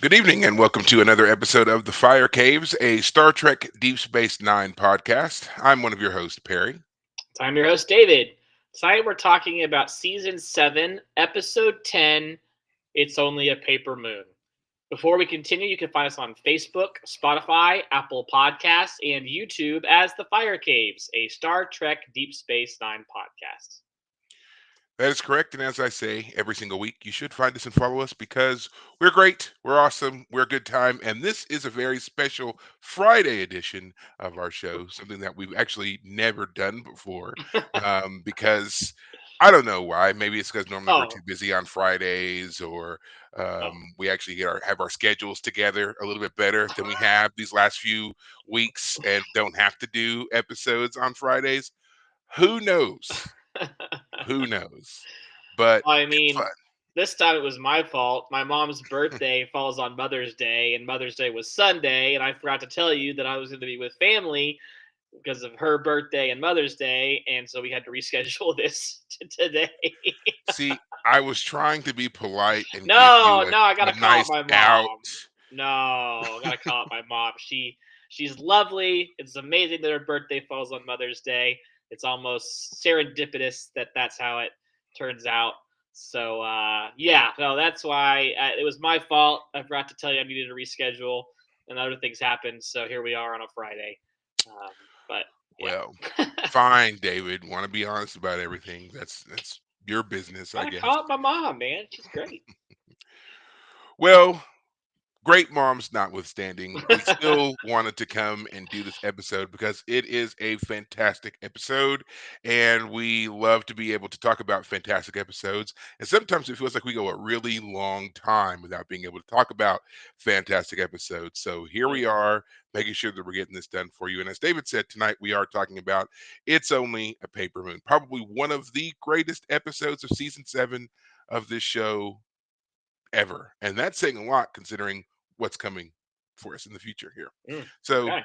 Good evening, and welcome to another episode of The Fire Caves, a Star Trek Deep Space Nine podcast. I'm one of your hosts, Perry. I'm your host, David. Tonight we're talking about Season 7, Episode 10, It's Only a Paper Moon. Before we continue, you can find us on Facebook, Spotify, Apple Podcasts, and YouTube as The Fire Caves, a Star Trek Deep Space Nine podcast. That is correct, and as I say every single week, you should find us and follow us because we're great, we're awesome, we're a good time, and this is a very special Friday edition of our show, something that we've actually never done before, because I don't know why. Maybe it's because normally we're Oh, too busy on Fridays, or oh. we actually have our schedules together a little bit better than we have these last few weeks, and don't have to do episodes on Fridays. Who knows? Who knows? But I it's mean, fun. this time it was my fault. My mom's birthday falls on Mother's Day, and Mother's Day was Sunday, and I forgot to tell you that I was going to be with family because of her birthday and Mother's Day, and so we had to reschedule this to today. See, I was trying to be polite and give No, you no, I a gotta call out nice my out. mom. No, I gotta call out my mom. She's lovely. It's amazing that her birthday falls on Mother's Day. It's almost serendipitous that that's how it turns out. So yeah, no, that's why it was my fault. I forgot to tell you I needed to reschedule, and other things happened. So here we are on a Friday. Um, but Well, yeah, fine, David. Want to be honest about everything. That's your business, I gotta guess. call out my mom, man. She's great. Well, great moms notwithstanding, we still wanted to come and do this episode because it is a fantastic episode, and we love to be able to talk about fantastic episodes. And sometimes it feels like we go a really long time without being able to talk about fantastic episodes. So here we Mhm. are, making sure that we're getting this done for you. And as David said, tonight we are talking about It's Only a Paper Moon, probably one of the greatest episodes of season 7 of this show ever. And that's saying a lot considering what's coming for us in the future here. So, Okay.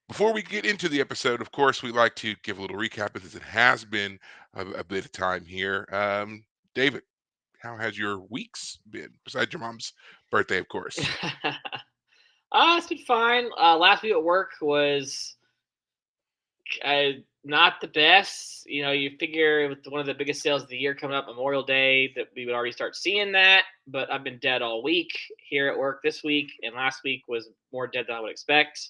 before we get into the episode, of course, we like to give a little recap because it has been a bit of time here. David, how has your weeks been besides your mom's birthday, of course? It's been fine. Last week at work was not the best. You know, you figure with one of the biggest sales of the year coming up, Memorial Day, that we would already start seeing that. But I've been dead all week here at work this week, and last week was more dead than I would expect,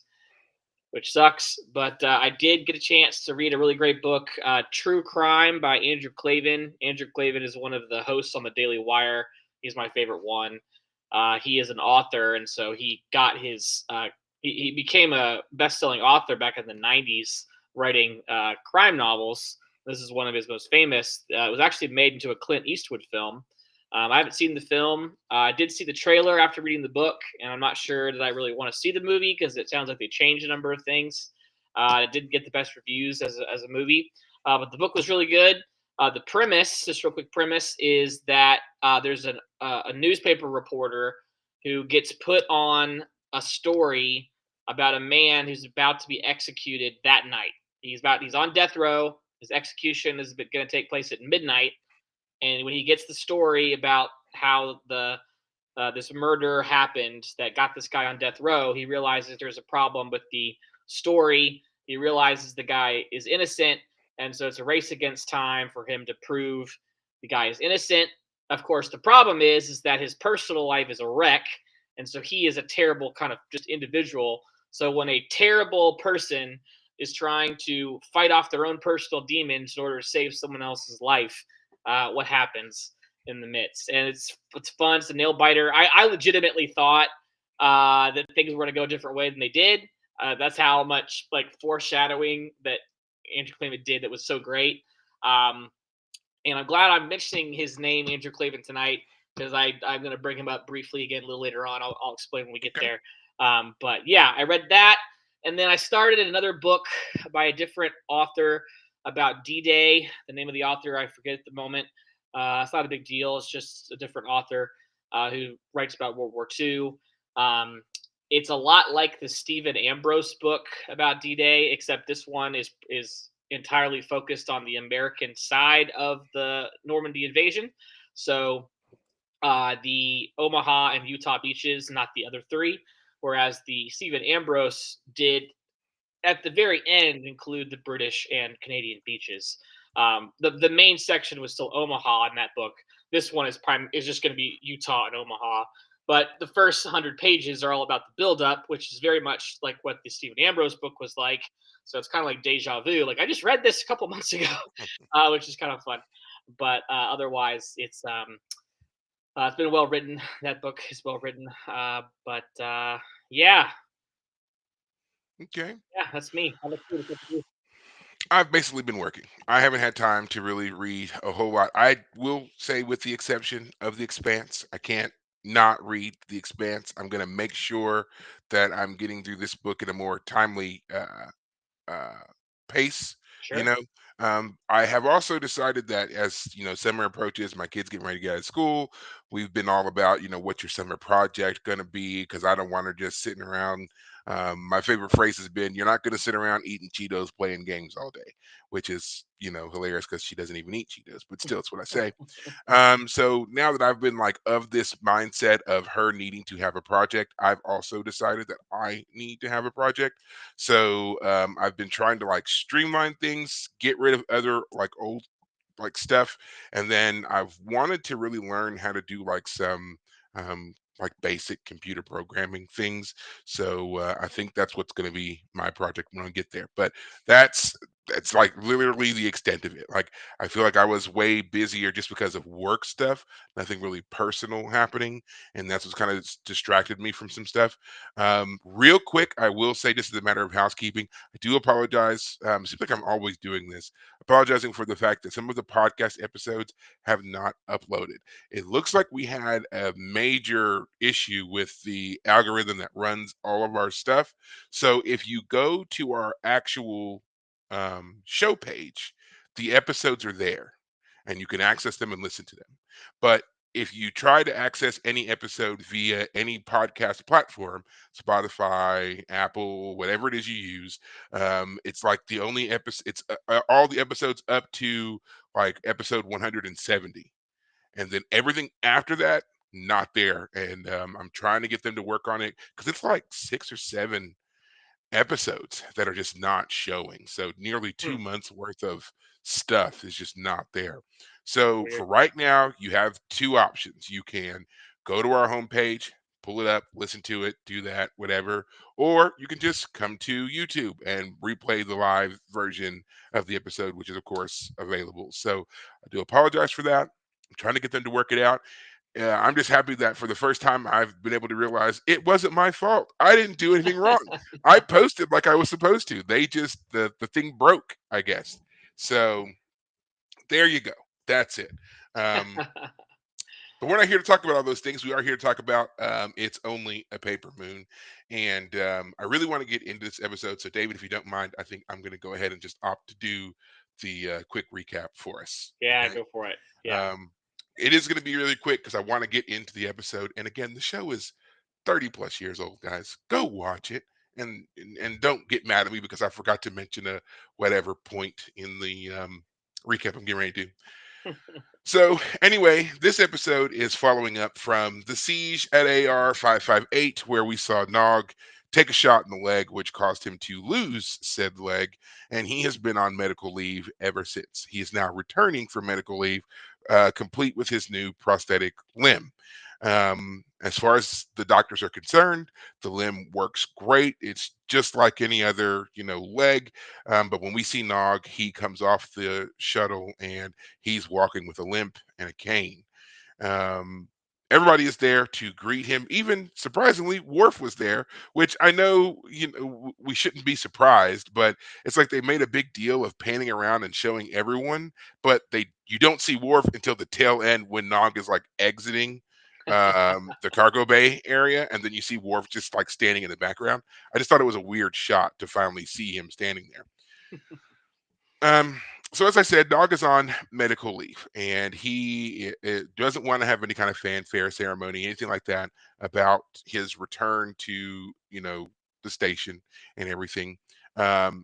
which sucks. But I did get a chance to read a really great book, True Crime by Andrew Clavin. Andrew Clavin is one of the hosts on the Daily Wire. He's my favorite one. He is an author, and so he got his. He became a best-selling author back in the '90s, writing crime novels. This is one of his most famous. It was actually made into a Clint Eastwood film. I haven't seen the film. I did see the trailer after reading the book, and I'm not sure that I really want to see the movie because it sounds like they changed a number of things. It didn't get the best reviews as a movie, but the book was really good. The premise, just real quick premise, is that there's a newspaper reporter who gets put on a story about a man who's about to be executed that night. He's on death row. His execution is going to take place at midnight, and when he gets the story about how the this murder happened that got this guy on death row, he realizes there's a problem with the story. He realizes the guy is innocent, and so it's a race against time for him to prove the guy is innocent. Of course, the problem is that his personal life is a wreck, and so he is a terrible kind of just individual. So when a terrible person is trying to fight off their own personal demons in order to save someone else's life, what happens in the midst? And it's fun. It's a nail biter. I legitimately thought that things were going to go a different way than they did. That's how much like foreshadowing that Andrew Clavin did that was so great. Um, and I'm glad I'm mentioning his name, Andrew Clavin, tonight because I'm going to bring him up briefly again a little later on. I'll explain when we get Okay. there. But yeah, I read that, and then I started another book by a different author about D-Day. The name of the author I forget at the moment. It's not a big deal. It's just a different author who writes about World War II. It's a lot like the Stephen Ambrose book about D-Day, except this one is entirely focused on the American side of the Normandy invasion. So the Omaha and Utah beaches, not the other three. Whereas the Stephen Ambrose did at the very end include the British and Canadian beaches. The main section was still Omaha in that book. This one is just going to be Utah and Omaha. But the first 100 pages are all about the buildup, which is very much like what the Stephen Ambrose book was like. So it's kind of like deja vu. Like I just read this a couple months ago, which is kind of fun. But otherwise, it's been well written. That book is well written. But yeah, Okay. yeah, that's me. How about you? I've basically been working. I haven't had time to really read a whole lot. I will say, with the exception of The Expanse, I can't not read The Expanse. I'm going to make sure that I'm getting through this book in a more timely uh, pace. You Sure. know, I have also decided that as summer approaches, my kids getting ready to get out of school. We've been all about what's your summer project going to be, because I don't want her just sitting around. My favorite phrase has been, "You're not going to sit around eating Cheetos, playing games all day," which is hilarious because she doesn't even eat Cheetos, but still, it's what I say. So now that I've been like of this mindset of her needing to have a project, I've also decided that I need to have a project. So I've been trying to like streamline things, get rid of other like old like stuff, and then I've wanted to really learn how to do like some like basic computer programming things. So I think that's what's going to be my project when I get there. But that's that's like literally the extent of it. Like I feel like I was way busier just because of work stuff, nothing really personal happening, and that's what's kind of distracted me from some stuff. Real quick, I will say, just as a matter of housekeeping, I do apologize. Seems like I'm always doing this, apologizing for the fact that some of the podcast episodes have not uploaded. It looks like we had a major issue with the algorithm that runs all of our stuff. So if you go to our actual show page, the episodes are there and you can access them and listen to them. But if you try to access any episode via any podcast platform, Spotify, Apple, whatever it is you use, it's like the only episode, it's all the episodes up to like episode 170. And then everything after that, not there. And I'm trying to get them to work on it because it's like 6 or 7 episodes that are just not showing. So nearly Hmm, 2 months worth of stuff is just not there. So weird. for right now, you have two options. You can go to our homepage, pull it up, listen to it, do that, whatever, or you can just come to YouTube and replay the live version of the episode, which is of course available. So I do apologize for that. I'm trying to get them to work it out. Yeah, I'm just happy that for the first time I've been able to realize it wasn't my fault. I didn't do anything wrong. I posted like I was supposed to. They just the thing broke, I guess. So there you go. That's it. Um, but we're not here to talk about all those things. We are here to talk about It's Only a Paper Moon. And I really want to get into this episode. So, David, if you don't mind, I think I'm going to go ahead and just opt to do the quick recap for us. Yeah, Okay. go for it. Yeah. Um, it is going to be really quick because I want to get into the episode. And again, the show is 30 plus years old, guys. Go watch it. And don't get mad at me because I forgot to mention a whatever point in the recap I'm getting ready to do. So, anyway, this episode is following up from the siege at AR 558, where we saw Nog take a shot in the leg, which caused him to lose said leg. And he has been on medical leave ever since. He is now returning from medical leave, complete with his new prosthetic limb. As far as the doctors are concerned, the limb works great. It's just like any other, leg. But when we see Nog, he comes off the shuttle and he's walking with a limp and a cane. Um, Everybody is there to greet him. Even surprisingly, Worf was there, which I know we shouldn't be surprised, but it's like they made a big deal of panning around and showing everyone, but they you don't see Worf until the tail end when Nog is like exiting the cargo bay area, and then you see Worf just like standing in the background. I just thought it was a weird shot to finally see him standing there. Um, so as I said, Dog is on medical leave, and doesn't want to have any kind of fanfare ceremony, anything like that, about his return to the station and everything.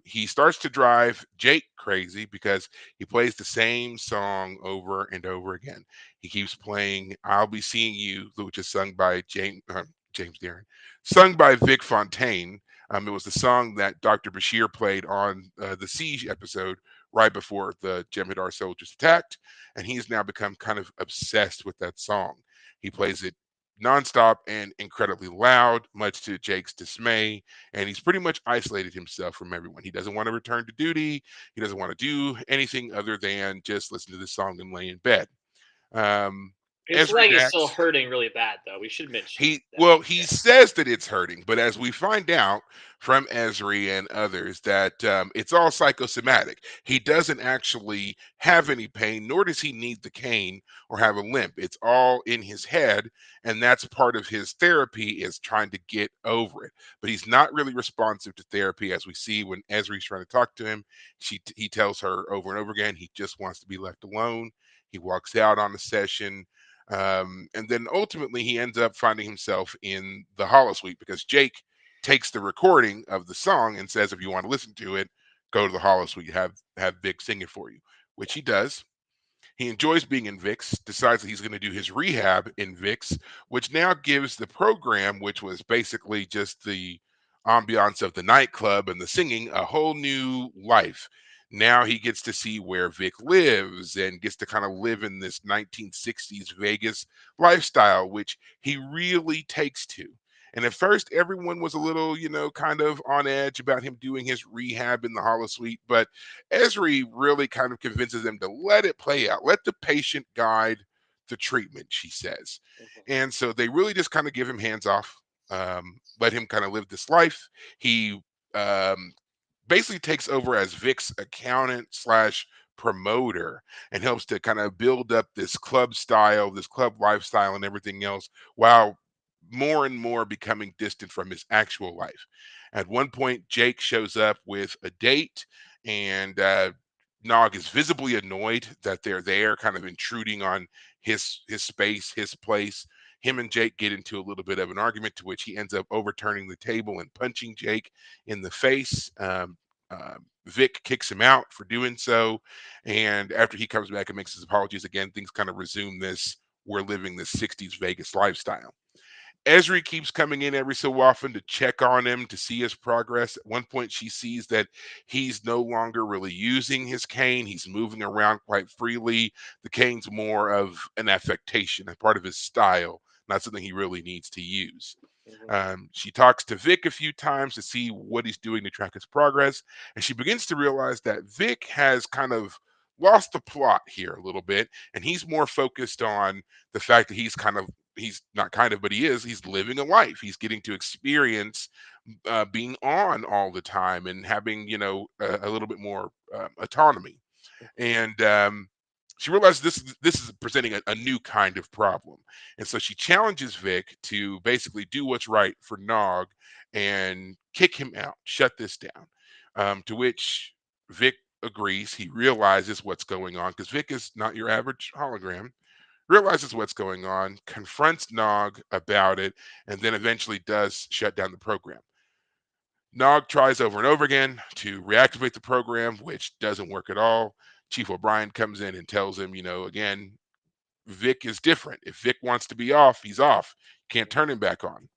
He starts to drive Jake crazy because he plays the same song over and over again. He keeps playing "I'll Be Seeing You," which is sung by James Darren, sung by Vic Fontaine. It was the song that Dr. Bashir played on the Siege episode right before the Jem'Hadar soldiers attacked, and he's now become kind of obsessed with that song. He plays it nonstop and incredibly loud, much to Jake's dismay, and he's pretty much isolated himself from everyone. He doesn't want to return to duty. He doesn't want to do anything other than just listen to this song and lay in bed. Um, His Ezri leg is still next. hurting really bad, though. We should mention He that. well, he Yeah. says that it's hurting, but as we find out from Esri and others, that it's all psychosomatic. He doesn't actually have any pain, nor does he need the cane or have a limp. It's all in his head, and that's part of his therapy is trying to get over it. But he's not really responsive to therapy, as we see when Esri's trying to talk to him. He tells her over and over again he just wants to be left alone. He walks out on a session, and then ultimately, he ends up finding himself in the holosuite because Jake takes the recording of the song and says, "If you want to listen to it, go to the holosuite. Have Vic sing it for you," which he does. He enjoys being in VIX, decides that he's going to do his rehab in VIX, which now gives the program, which was basically just the ambiance of the nightclub and the singing, a whole new life. Now he gets to see where Vic lives and gets to kind of live in this 1960s Vegas lifestyle, which he really takes to. And at first, everyone was a little, kind of on edge about him doing his rehab in the holosuite, but Esri really kind of convinces them to let it play out, let the patient guide the treatment, she says. Mhm. And so they really just kind of give him hands off, let him kind of live this life. He um, basically takes over as Vic's accountant slash promoter and helps to kind of build up this club style, this club lifestyle, and everything else, while more and more becoming distant from his actual life. At one point, Jake shows up with a date, and Nog is visibly annoyed that they're there, kind of intruding on his space, his place. Him and Jake get into a little bit of an argument, to which he ends up overturning the table and punching Jake in the face. Vic kicks him out for doing so, and after he comes back and makes his apologies again, things kind of resume this "we're living this '60s Vegas lifestyle." Esri keeps coming in every so often to check on him to see his progress. At one point, she sees that he's no longer really using his cane. He's moving around quite freely. The cane's more of an affectation, a part of his style, not something he really needs to use. Mhm. She talks to Vic a few times to see what he's doing to track his progress, and she begins to realize that Vic has kind of lost the plot here a little bit, and he's more focused on the fact that he's not kind of, but he's living a life. He's getting to experience being on all the time and having a little bit more autonomy. And she realizes this is presenting a new kind of problem, and so she challenges Vic to basically do what's right for Nog and kick him out, shut this down. To which Vic agrees. He realizes what's going on because Vic is not your average hologram. Realizes what's going on, confronts Nog about it, and then eventually does shut down the program. Nog tries over and over again to reactivate the program, which doesn't work at all. Chief O'Brien comes in and tells him, again, Vic is different. If Vic wants to be off, he's off. Can't turn him back on.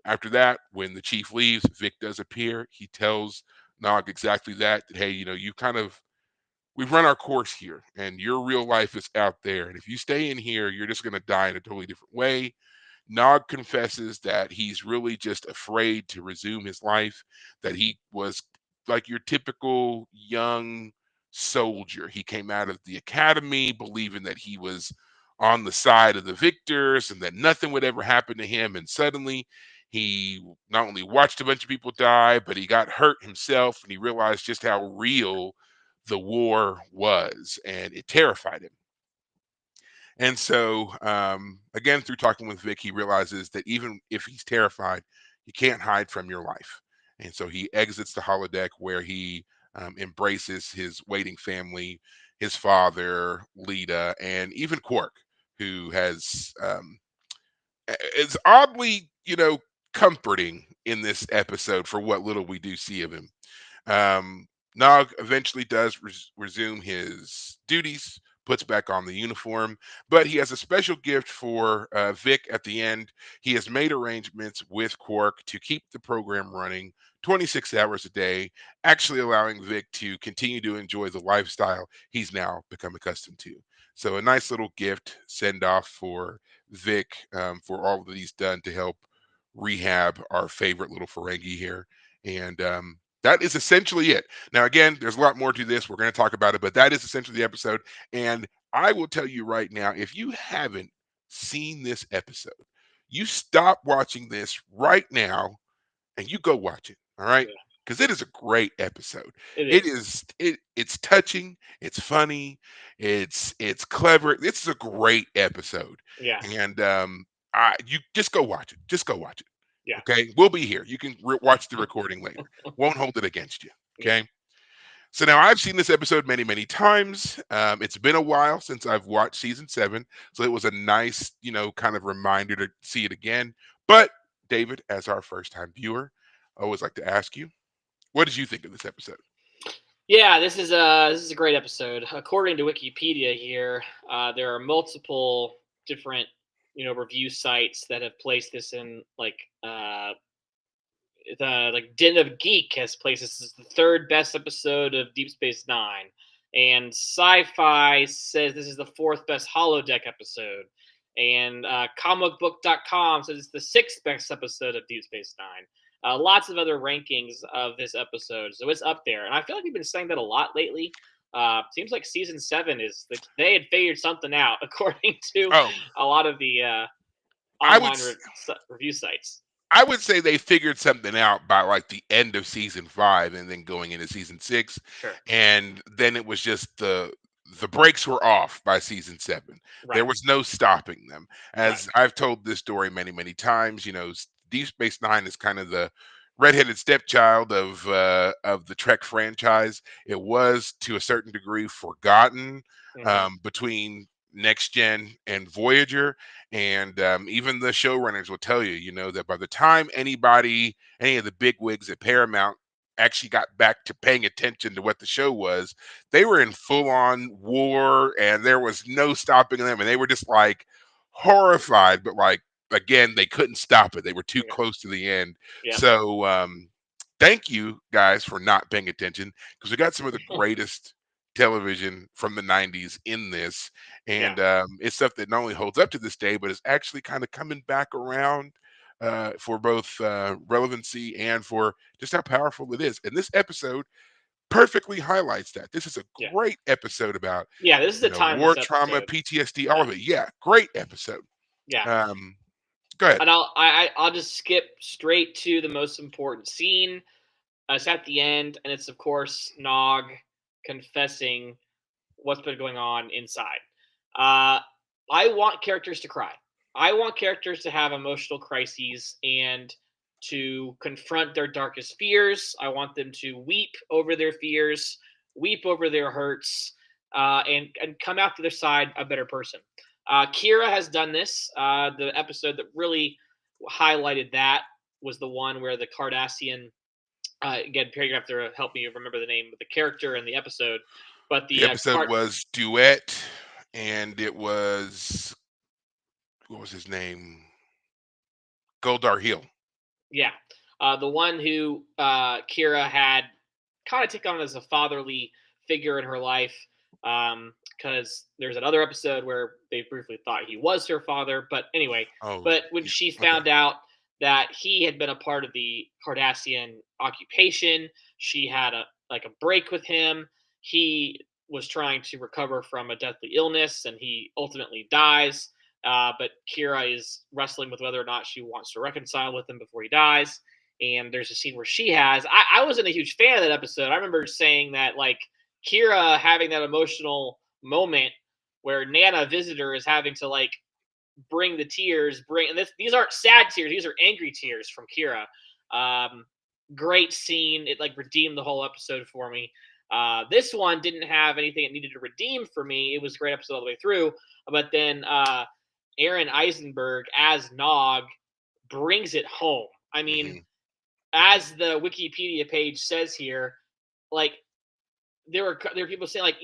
After that, when the chief leaves, Vic does appear. He tells Nog exactly that, hey, we've run our course here, and your real life is out there. And if you stay in here, you're just going to die in a totally different way. Nog confesses that he's really just afraid to resume his life, that he was like your typical young soldier. He came out of the academy believing that he was on the side of the victors and that nothing would ever happen to him. And suddenly he not only watched a bunch of people die, but he got hurt himself and he realized just how real the war was, and it terrified him. And so, again, through talking with Vic, he realizes that even if he's terrified, you can't hide from your life. And so he exits the holodeck where he embraces his waiting family, his father, Lita, and even Quark, who has is oddly, comforting in this episode for what little we do see of him. Nog eventually does resume his duties, puts back on the uniform, but he has a special gift for Vic at the end. He has made arrangements with Quark to keep the program running 26 hours a day, actually allowing Vic to continue to enjoy the lifestyle he's now become accustomed to. So, a nice little gift send off for Vic for all that he's done to help rehab our favorite little Ferengi here. And that is essentially it. Now, again, there's a lot more to this. We're going to talk about it, but that is essentially the episode. And I will tell you right now, if you haven't seen this episode, you stop watching this right now and you go watch it. All right. Yeah, Because it is a great episode. it It is. is it's touching, it's funny, it's clever. It's a great episode. Yeah, And I you just go watch it. Just go watch it. yeah, Okay, we'll be here. You can watch the recording later. Won't hold it against you. yeah, Okay. So now I've seen this episode many, many times. It's been a while since I've watched season 7, so it was a nice, kind of reminder to see it again. But David, as our first-time viewer, I always like to ask you, what did you think of this episode? yeah. This is a great episode. According to Wikipedia, here there are multiple different review sites that have placed this in like Den of Geek has placed this as the third best episode of Deep Space Nine, and Sci-Fi says this is the fourth best holodeck episode, and comicbook.com says it's the sixth best episode of Deep Space Nine. Lots of other rankings of this episode, so it's up there, and I feel like we've been saying that a lot lately. Seems like season 7 is like they had figured something out, according to Oh, a lot of the I would online review sites. I would say they figured something out by like the end of season 5 and then going into season 6, Sure, and then it was just the brakes were off by season 7. There right, was no stopping them. right. As I've told this story many, many times, Deep Space 9 is kind of the redheaded stepchild of the Trek franchise. It was to a certain degree forgotten Hmm. between Next Gen and Voyager, and even the showrunners will tell you, that by the time any of the big wigs at Paramount actually got back to paying attention to what the show was, they were in full on war and there was no stopping them. And they were just like horrified, but like, again, they couldn't stop it. They were too Yeah. close to the end. Yep. So, thank you guys for not paying attention because we got some of the greatest television from the 90s in this, Yeah. and it's stuff that not only holds up to this day, but is actually kind of coming back around for both relevancy and for just how powerful it is. And this episode perfectly highlights that. This is a Yeah. great episode about Yeah. This is a war timeless trauma, episode. PTSD, all Yeah. of it. Yeah, great episode. Yeah. Um, Go ahead. And I'll just skip straight to the most important scene. It's at the end, and it's of course Nog confessing what's been going on inside. Uh, I want characters to cry. I want characters to have emotional crises and to confront their darkest fears. I want them to weep over their fears, weep over their hurts, and come out the other side a better person. Kira has done this. The episode that really highlighted that was the one where the Cardassian. Again, Perry, you have to help me remember the name of the character in the episode, but The the episode was Duet, and it was what was his name? Goldar Hill. yeah, the one who Kira had kind of taken on as a fatherly figure in her life. Because there's another episode where they briefly thought he was her father, but anyway. Oh, But when yeah. she Okay. found out that he had been a part of the Cardassian occupation, she had a break with him. He was trying to recover from a deathly illness, and he ultimately dies. But Kira is wrestling with whether or not she wants to reconcile with him before he dies. And there's a scene where she has. I wasn't a huge fan of that episode. I remember saying that like Kira having that emotional moment where Nana visitor is having to like bring the tears, and these aren't sad tears, these are angry tears from Kira. Um, Great scene. It like redeemed the whole episode for me. This one didn't have anything it needed to redeem for me. It was a great episode all the way through. But then Aaron Eisenberg as Nog brings it home. I mean, Hmm. Hmm. as the Wikipedia page says here, like there were people saying like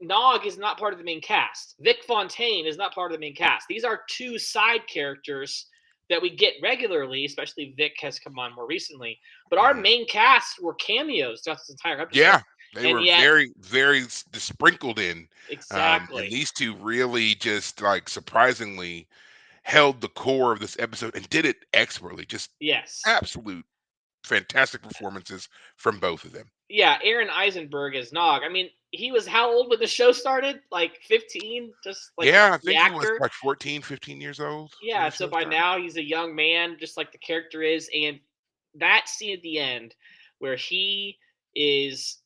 Nog is not part of the main cast. Vic Fontaine is not part of the main cast. These are two side characters that we get regularly, especially Vic has come on more recently. But our Hmm. main cast were cameos throughout this entire episode, Yeah, they and were yet very sprinkled in, and exactly these two really just like surprisingly held the core of this episode and did it expertly. Just yes, absolute fantastic performances from both of them. yeah. Aaron Eisenberg as Nog. I mean, he was how old when the show started? Like 15, just like Yeah, I the think he was actor. like 14, 15 years old when Yeah, the so show by started. now he's a young man, just like the character is. And that scene at the end where he is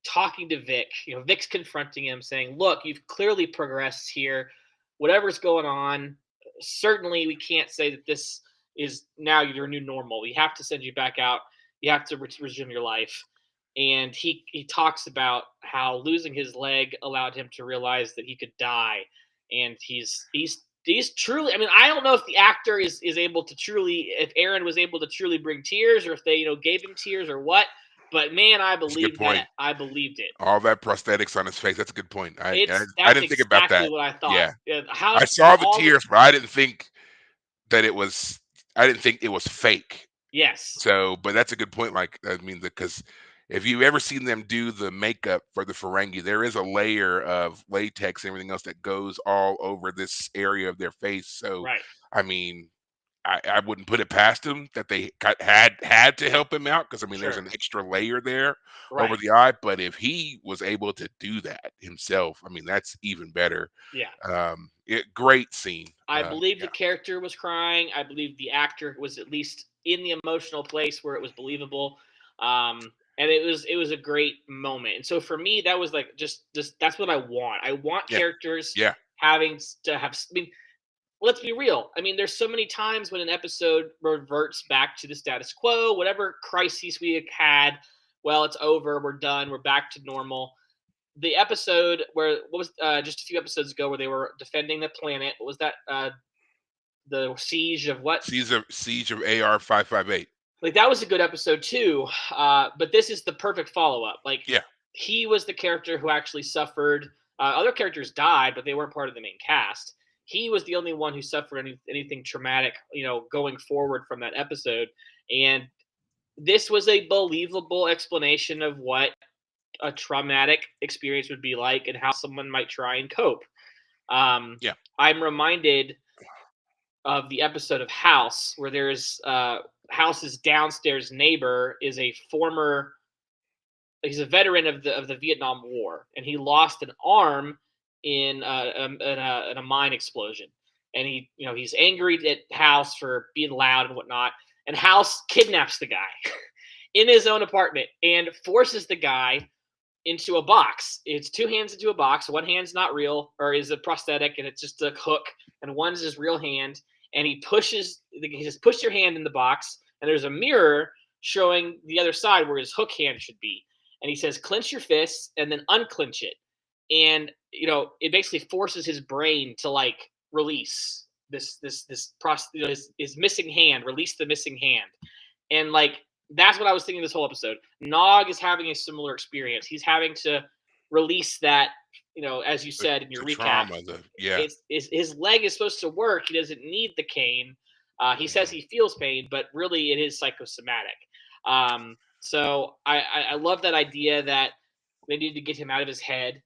talking to Vic, Vic's confronting him, saying, "Look, you've clearly progressed here. Whatever's going on, certainly we can't say that this is now your new normal. We have to send you back out. You have to resume your life." And he talks about how losing his leg allowed him to realize that he could die, and he's truly. I mean, I don't know if the actor is able to truly, if Aaron was able to truly bring tears, or if they gave him tears or what. But man, I That's a good believed that. point. I believed it. All that prosthetics on his face. That's a good point. It's I that's didn't think about exactly that. what I thought. Yeah, Yeah, how I saw the all the tears, but I didn't think that it was. I didn't think it was fake. yes, So, but that's a good point. Like, I mean, because if you've ever seen them do the makeup for the Ferengi, there is a layer of latex and everything else that goes all over this area of their face. So, right, I mean, I wouldn't put it past them that they had to help him out because I mean, there's sure, an extra layer there over right. the eye. But if he was able to do that himself, I mean, that's even better. Yeah. Great scene. I believe the Yeah, character was crying. I believe the actor was at least in the emotional place where it was believable. And it was a great moment. And so for me, that was like just that's what I want. I want yeah, characters yeah, having to have. I mean, let's be real. I mean, there's so many times when an episode reverts back to the status quo, whatever crises we had. Well, it's over. We're done. We're back to normal. The episode where what was just a few episodes ago where they were defending the planet. What was that? The siege of what? Siege of AR-558. Like that was a good episode too. But this is the perfect follow up. Like Yeah, he was the character who actually suffered. Other characters died, but they weren't part of the main cast. He was the only one who suffered anything traumatic, going forward from that episode. And this was a believable explanation of what a traumatic experience would be like and how someone might try and cope. Um, yeah, I'm reminded of the episode of House where there's House's downstairs neighbor is a former he's a veteran of the Vietnam War and he lost an arm in a mine explosion and he's angry at House for being loud and whatnot and House kidnaps the guy in his own apartment and forces the guy into a box. It's two hands into a box. One hand's not real or is a prosthetic and it's just a hook, and one's his real hand. And he says, push your hand in the box, and there's a mirror showing the other side where his hook hand should be. And he says, clench your fists and then unclench it. And it basically forces his brain to like release his missing hand, release the missing hand. And like that's what I was thinking this whole episode. Nog is having a similar experience. He's having to release that, as you the said in your the recap. trauma, yeah. It's his leg is supposed to work. He doesn't need the cane. He says Mhm. he feels pain, but really it is psychosomatic. So I love that idea that they need to get him out of his head.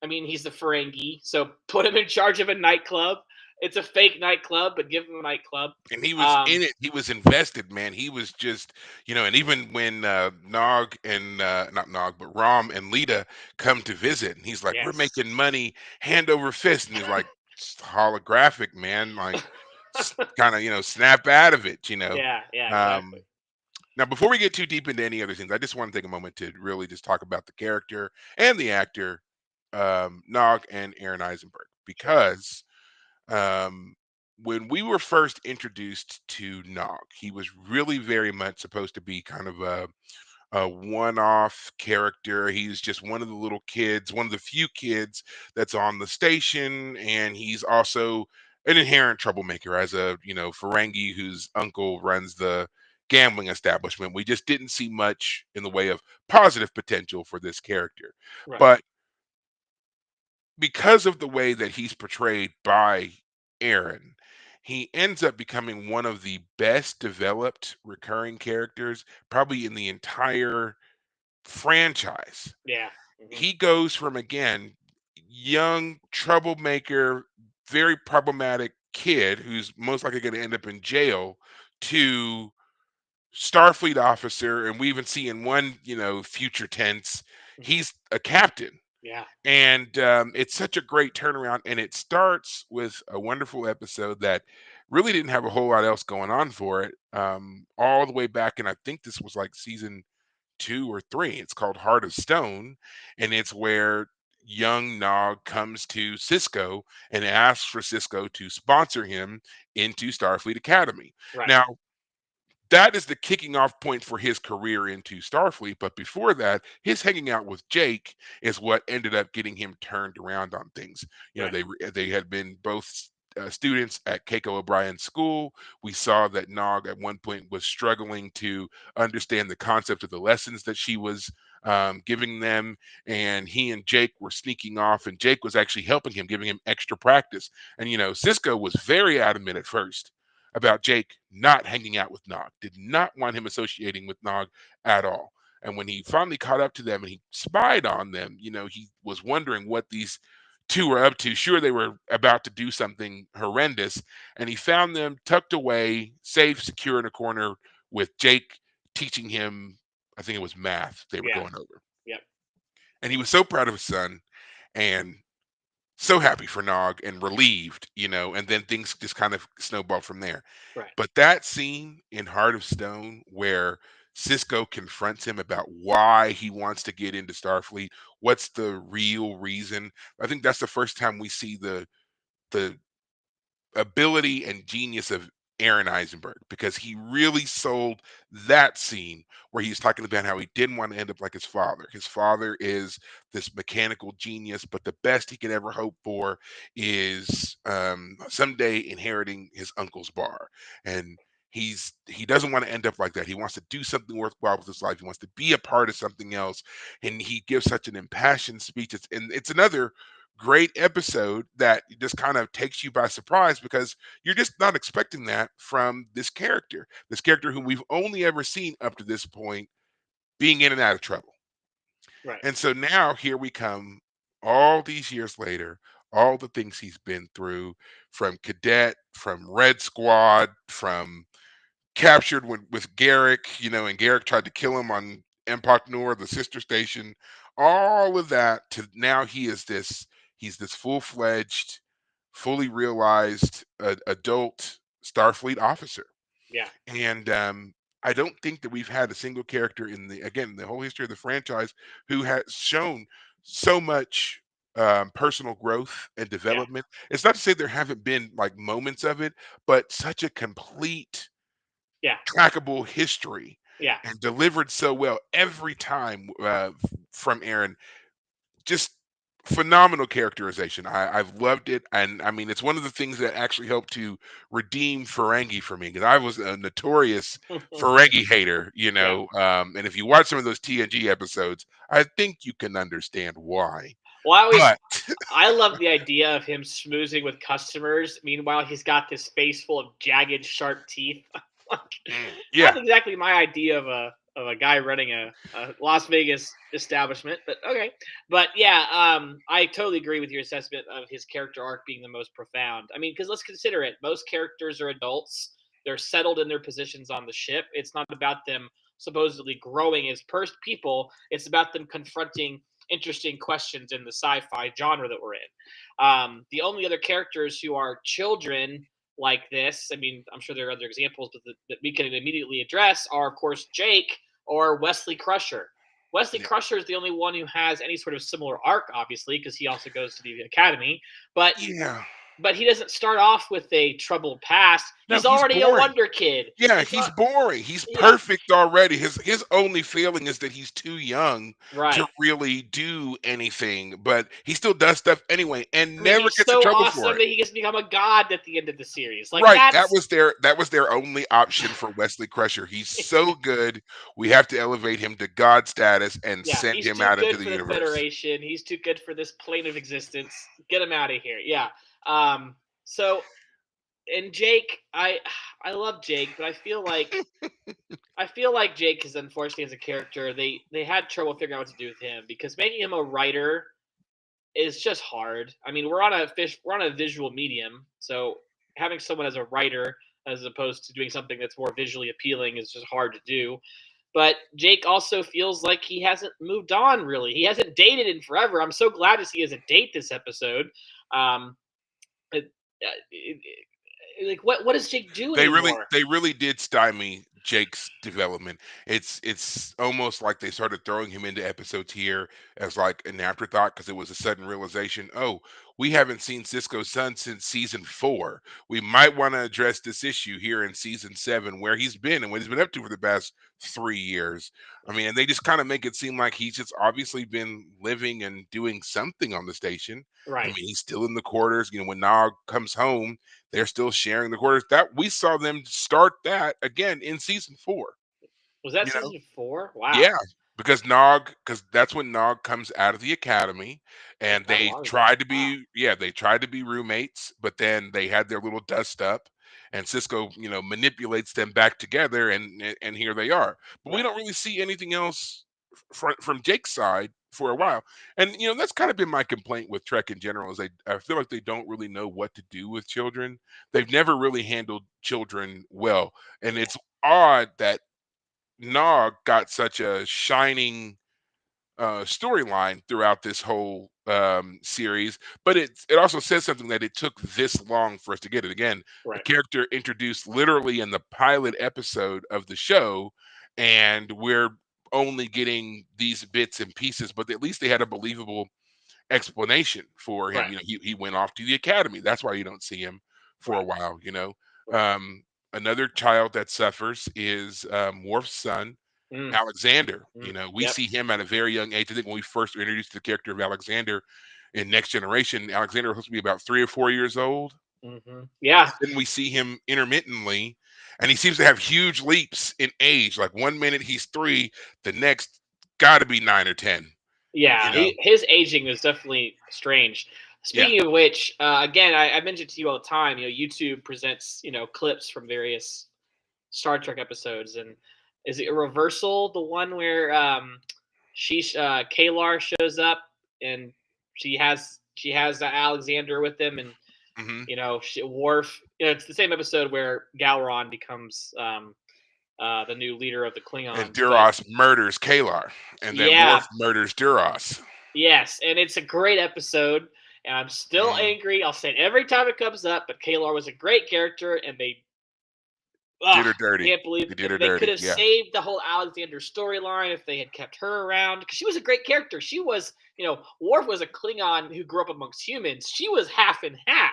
I mean, he's the Ferengi, so put him in charge of a nightclub. It's a fake nightclub, but give him a nightclub. And he was Um, in it. He was invested, man. He was just, and even when Nog and not Nog, but Rom and Lita come to visit, and he's like, "We're yes. making money hand over fist," and he's like, "It's holographic, man. Like, kind of, snap out of it." Yeah, yeah, exactly. Um, Now, before we get too deep into any other things, I just want to take a moment to really just talk about the character and the actor, Nog and Aaron Eisenberg, Sure. because um, when we were first introduced to Nog, he was really very much supposed to be kind of a one-off character. He's just one of the little kids, one of the few kids that's on the station, and he's also an inherent troublemaker, as a Ferengi whose uncle runs the gambling establishment. We just didn't see much in the way of positive potential for this character. Right. But because of the way that he's portrayed by Aaron, he ends up becoming one of the best developed recurring characters probably in the entire franchise. Yeah. Hmm. He goes from, again, young troublemaker, very problematic kid who's most likely going to end up in jail, to Starfleet officer, and we even see in one, future tense, Hmm. he's a captain. Yeah. And it's such a great turnaround, and it starts with a wonderful episode that really didn't have a whole lot else going on for it, all the way back, and I think this was like season 2 or 3. It's called Heart of Stone, and it's where young Nog comes to Cisco and asks for Cisco to sponsor him into Starfleet Academy. Right. Now, that is the kicking off point for his career into Starfleet. But before that, his hanging out with Jake is what ended up getting him turned around on things. Right. They had been both students at Keiko O'Brien's school. We saw that Nog at one point was struggling to understand the concept of the lessons that she was giving them, and he and Jake were sneaking off, and Jake was actually helping him, giving him extra practice. And Cisco was very adamant at first about Jake not hanging out with Nog, did not want him associating with Nog at all. And when he finally caught up to them and he spied on them, he was wondering what these two were up to. Sure, they were about to do something horrendous. And he found them tucked away, safe, secure in a corner, with Jake teaching him, I think it was math they were Yeah. going over. Yep. And he was so proud of his son and so happy for Nog and relieved, and then things just kind of snowballed from there. Right. But that scene in Heart of Stone where Cisco confronts him about why he wants to get into Starfleet, what's the real reason? I think that's the first time we see the ability and genius of Aaron Eisenberg, because he really sold that scene where he's talking about how he didn't want to end up like his father. His father is this mechanical genius, but the best he could ever hope for is someday inheriting his uncle's bar. And he doesn't want to end up like that. He wants to do something worthwhile with his life. He wants to be a part of something else. And he gives such an impassioned speech. It's another great episode that just kind of takes you by surprise, because you're just not expecting that from this character whom we've only ever seen up to this point being in and out of trouble. Right. And so now here we come, all these years later, all the things he's been through, from cadet, from Red Squad, from captured with Garrick, and Garrick tried to kill him on Empok Nor, the sister station. All of that to now he's this full-fledged, fully realized adult Starfleet officer. Yeah. And I don't think that we've had a single character in the whole history of the franchise who has shown so much personal growth and Yeah. development. It's not to say there haven't been like moments of it, but such a complete Yeah. trackable history, Yeah. and delivered so well every time, from Aaron. Just phenomenal characterization. I've loved it, and I mean, it's one of the things that actually helped to redeem Ferengi for me, because I was a notorious Ferengi hater, Yeah. and if you watch some of those TNG episodes, I think you can understand why. Well, But I love the idea of him schmoozing with customers. Meanwhile, he's got this face full of jagged, sharp teeth. Like, not yeah, exactly my idea of a guy running a Las Vegas establishment, but okay. But yeah, I totally agree with your assessment of his character arc being the most profound. I mean, because let's consider it. Most characters are adults. They're settled in their positions on the ship. It's not about them supposedly growing as people. It's about them confronting interesting questions in the sci-fi genre that we're in. The only other characters who are children like this, I mean, I'm sure there are other examples, but that we can immediately address are, of course, Jake or Wesley Crusher. Wesley yeah, Crusher is the only one who has any sort of similar arc, obviously, because he also goes to the academy. But yeah. but he doesn't start off with a troubled past. No, He's he's already a boring. wonder kid. Yeah, He's he's boring. He's yeah, perfect already. His only failing is that he's too young to right. really do anything, but he still does stuff anyway and And then never he's gets in so trouble for awesome it. that he gets to become a god at the end of the series. Like Right. that's That was their only option for Wesley Crusher. He's so good. We have to elevate him to God status and yeah, send he's him too out into good the for the universe. Federation. He's too good for this plane of existence. Get him out of here. Yeah. Um. So and Jake, I love Jake, but I feel like Jake is unfortunately as a character they had trouble figuring out what to do with him because making him a writer is just hard. I mean, we're on a visual medium, so having someone as a writer as opposed to doing something that's more visually appealing is just hard to do. But Jake also feels like he hasn't moved on really. He hasn't dated in forever. I'm so glad to see he has a date this episode. Um, it, like what does Jake do anymore? They really did stymie Jake's development. It's almost like they started throwing him into episodes here as like an afterthought because it was a sudden realization. Oh, we haven't seen Cisco's son since season 4. We might want to address this issue here in season 7, where he's been and what he's been up to for the past 3 years. I mean, and they just kind of make it seem like he's just obviously been living and doing something on the station. I Right. mean, he's still in the quarters. You know, when Nog comes home, they're still sharing the quarters. That we saw them start that again in season 4. Was that You know, season 4? Wow. yeah, because Nog, because that's when Nog comes out of the academy, Was and that they long ago? tried to Wow. be, yeah, they tried to be roommates, but then they had their little dust up, and Cisco, manipulates them back together, and here they are. But we Right. don't really see anything else from Jake's side for a while, and that's kind of been my complaint with Trek in general is I feel like they don't really know what to do with children. They've never really handled children well, and Yeah. it's odd that Nog got such a shining storyline throughout this whole series, but it also says something that it took this long for us to get it. Again, a Right. character introduced literally in the pilot episode of the show, and we're only getting these bits and pieces, but at least they had a believable explanation for him. Right. He went off to the academy. That's why you don't see him for a Right. while. Right. Um, Another child that suffers is Worf's son, Mm, Alexander. We yep. see him at a very young age. I think when we first were introduced to the character of Alexander in Next Generation, Alexander was supposed to be about 3 or 4 years old. Yeah. Then we see him intermittently, and he seems to have huge leaps in age. Like one minute he's 3, the next got to be 9 or 10. You Yeah. know, His aging is definitely strange. yeah. Speaking of which, again, I mentioned to you all the time. YouTube presents clips from various Star Trek episodes, and is it a reversal? The one where Kalar shows up and she has Alexander with him, and hmm Worf. It's the same episode where Gowron becomes the new leader of the And Klingons. But Duras murders Kalar, and then yeah, Worf murders Duras. yes, and it's a great episode. And I'm still Mm, angry. I'll say it every time it comes up. But Kalar was a great character, and they did ugh, her dirty. can't believe They did her they could dirty. have Yeah. saved the whole Alexander storyline if they had kept her around because she was a great character. She was, Worf was a Klingon who grew up amongst humans. She was half and half,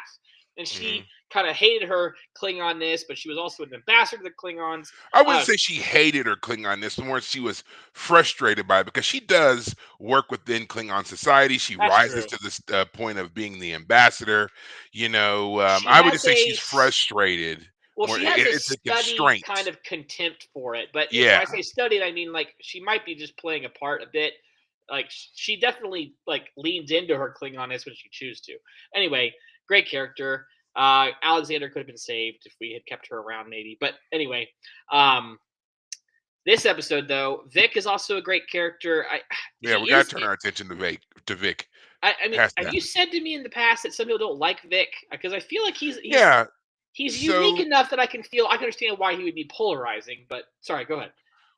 and hmm she kind of hated her Klingonness, but she was also an ambassador to the Klingons. I wouldn't Uh, say she hated her Klingon-ness, more she was frustrated by it because she does work within Klingon society. She that's rises true. to this point of being the ambassador. She I would has just say she's a frustrated. Well, More, she has a it's a studied kind constraint. of contempt for it, but when Yeah, I say studied, I mean like she might be just playing a part a bit. Like she definitely like leans into her Klingonness when she chooses to. Anyway, great character. Alexander could have been saved if we had kept her around, maybe. But anyway, um, this episode though, Vic is also a great character. yeah. He We got is. to turn our attention to Vic. To Vic, I mean, has have to. you said to me in the past that some people don't like Vic? Because I feel like Yeah. he's unique So enough that I can understand why he would be polarizing. But sorry, go ahead.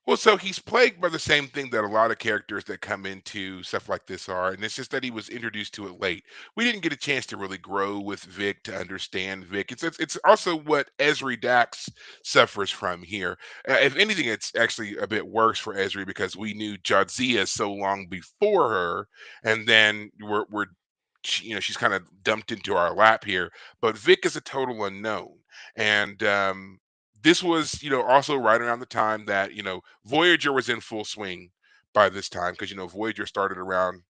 Well, so he's plagued by the same thing that a lot of characters that come into stuff like this are, and it's just that he was introduced to it late. We didn't get a chance to really grow with Vic to understand Vic. It's also what Esri Dax suffers from here. If anything, it's actually a bit worse for Esri because we knew Jadzia so long before her, and then we're she's kind of dumped into our lap here. But Vic is a total unknown, and this was also right around the time that Voyager was in full swing by this time, because Voyager started around,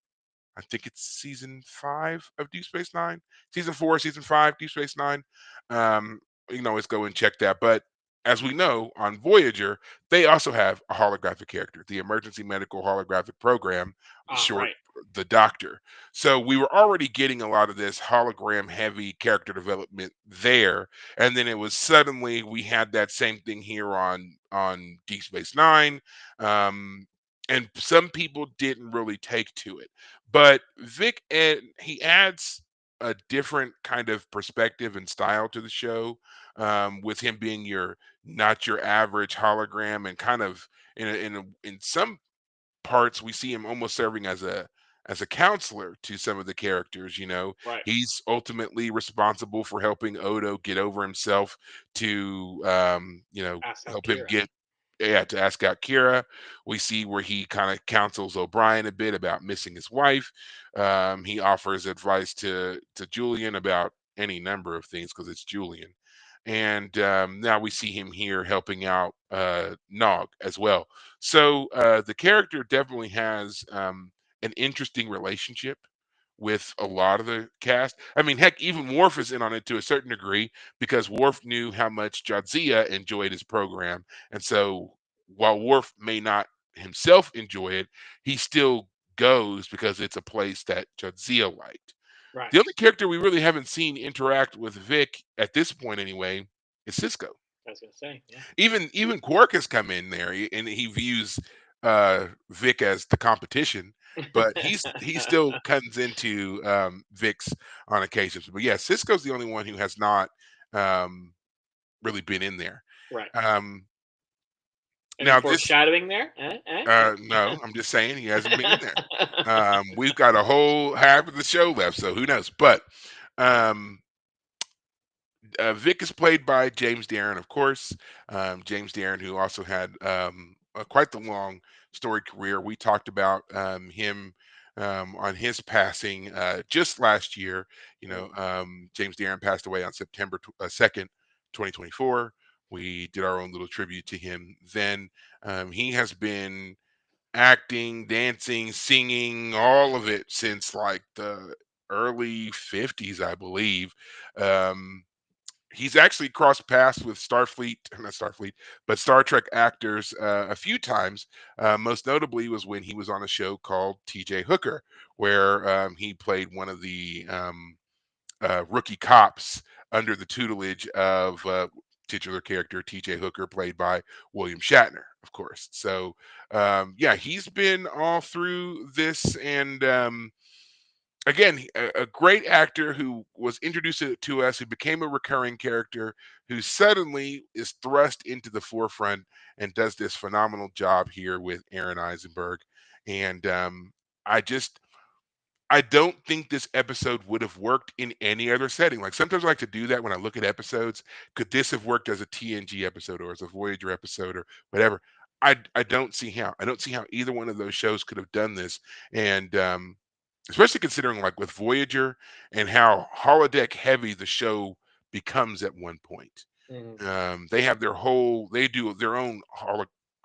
I think it's season 5 of Deep Space Nine, season 4, season 5, Deep Space Nine. Um, you can always go and check that. But as we know, on Voyager, they also have a holographic character, the Emergency Medical Holographic Program, short, Right. the Doctor. So we were already getting a lot of this hologram heavy character development there, and then it was suddenly we had that same thing here on Deep Space Nine. Um, and some people didn't really take to it, but Vic, he adds a different kind of perspective and style to the show, with him being your not your average hologram, and kind of in some parts we see him almost serving as a counselor to some of the characters. Right. He's ultimately responsible for helping Odo get over himself, to Ask out help him Kira. get, yeah, to ask out Kira. We see where he kind of counsels O'Brien a bit about missing his wife. He offers advice to Julian about any number of things, because it's Julian. And now we see him here helping out Nog as well. So the character definitely has an interesting relationship with a lot of the cast. I mean, heck, even Worf is in on it to a certain degree, because Worf knew how much Jadzia enjoyed his program, and so while Worf may not himself enjoy it, he still goes because it's a place that Jadzia liked. Right. The only character we really haven't seen interact with Vic at this point, anyway, is Cisco. I was gonna say, yeah. Even Quark has come in there, and he views Vic as the competition, but he still comes into Vic's on occasions. But yeah, Cisco's the only one who has not um, really been in there. Right. Um, Any Now this, foreshadowing there? no, I'm just saying he hasn't been in there. We've got a whole half of the show left, so who knows? But um, Vic is played by James Darren, of course. James Darren, who also had quite the long storied career. We talked about him on his passing just last year. Mm, James Darren passed away on September 2nd, 2024. We did our own little tribute to him then. He has been acting, dancing, singing, all of it since like the early 50s, I believe. Um, he's actually crossed paths with Starfleet, not Starfleet, but Star Trek actors a few times. Most notably was when he was on a show called T.J. Hooker, where he played one of the rookie cops under the tutelage of titular character T.J. Hooker, played by William Shatner, of course. So, yeah, he's been all through this, and again, a great actor who was introduced to us, who became a recurring character, who suddenly is thrust into the forefront and does this phenomenal job here with Aaron Eisenberg. And I just I don't think this episode would have worked in any other setting. Like, sometimes I like to do that when I look at episodes. Could this have worked as a TNG episode or as a Voyager episode or whatever? I don't see how. I don't see how either one of those shows could have done this. And especially considering, like, with Voyager and how holodeck heavy the show becomes at one point. mm, They have they do their own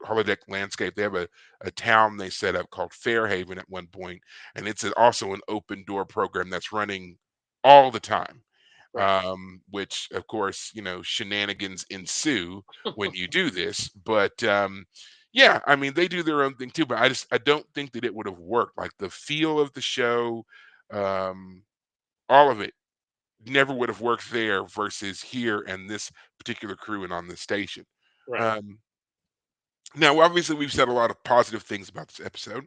holodeck landscape. They have a town they set up called Fairhaven at one point, and it's also an open door program that's running all the time. right. Which, of course, shenanigans ensue when you do this. But yeah, I mean, they do their own thing too. But I don't think that it would have worked. Like, the feel of the show, um, all of it never would have worked there versus here and this particular crew and on this station. Right. Um, Now, obviously, we've said a lot of positive things about this episode.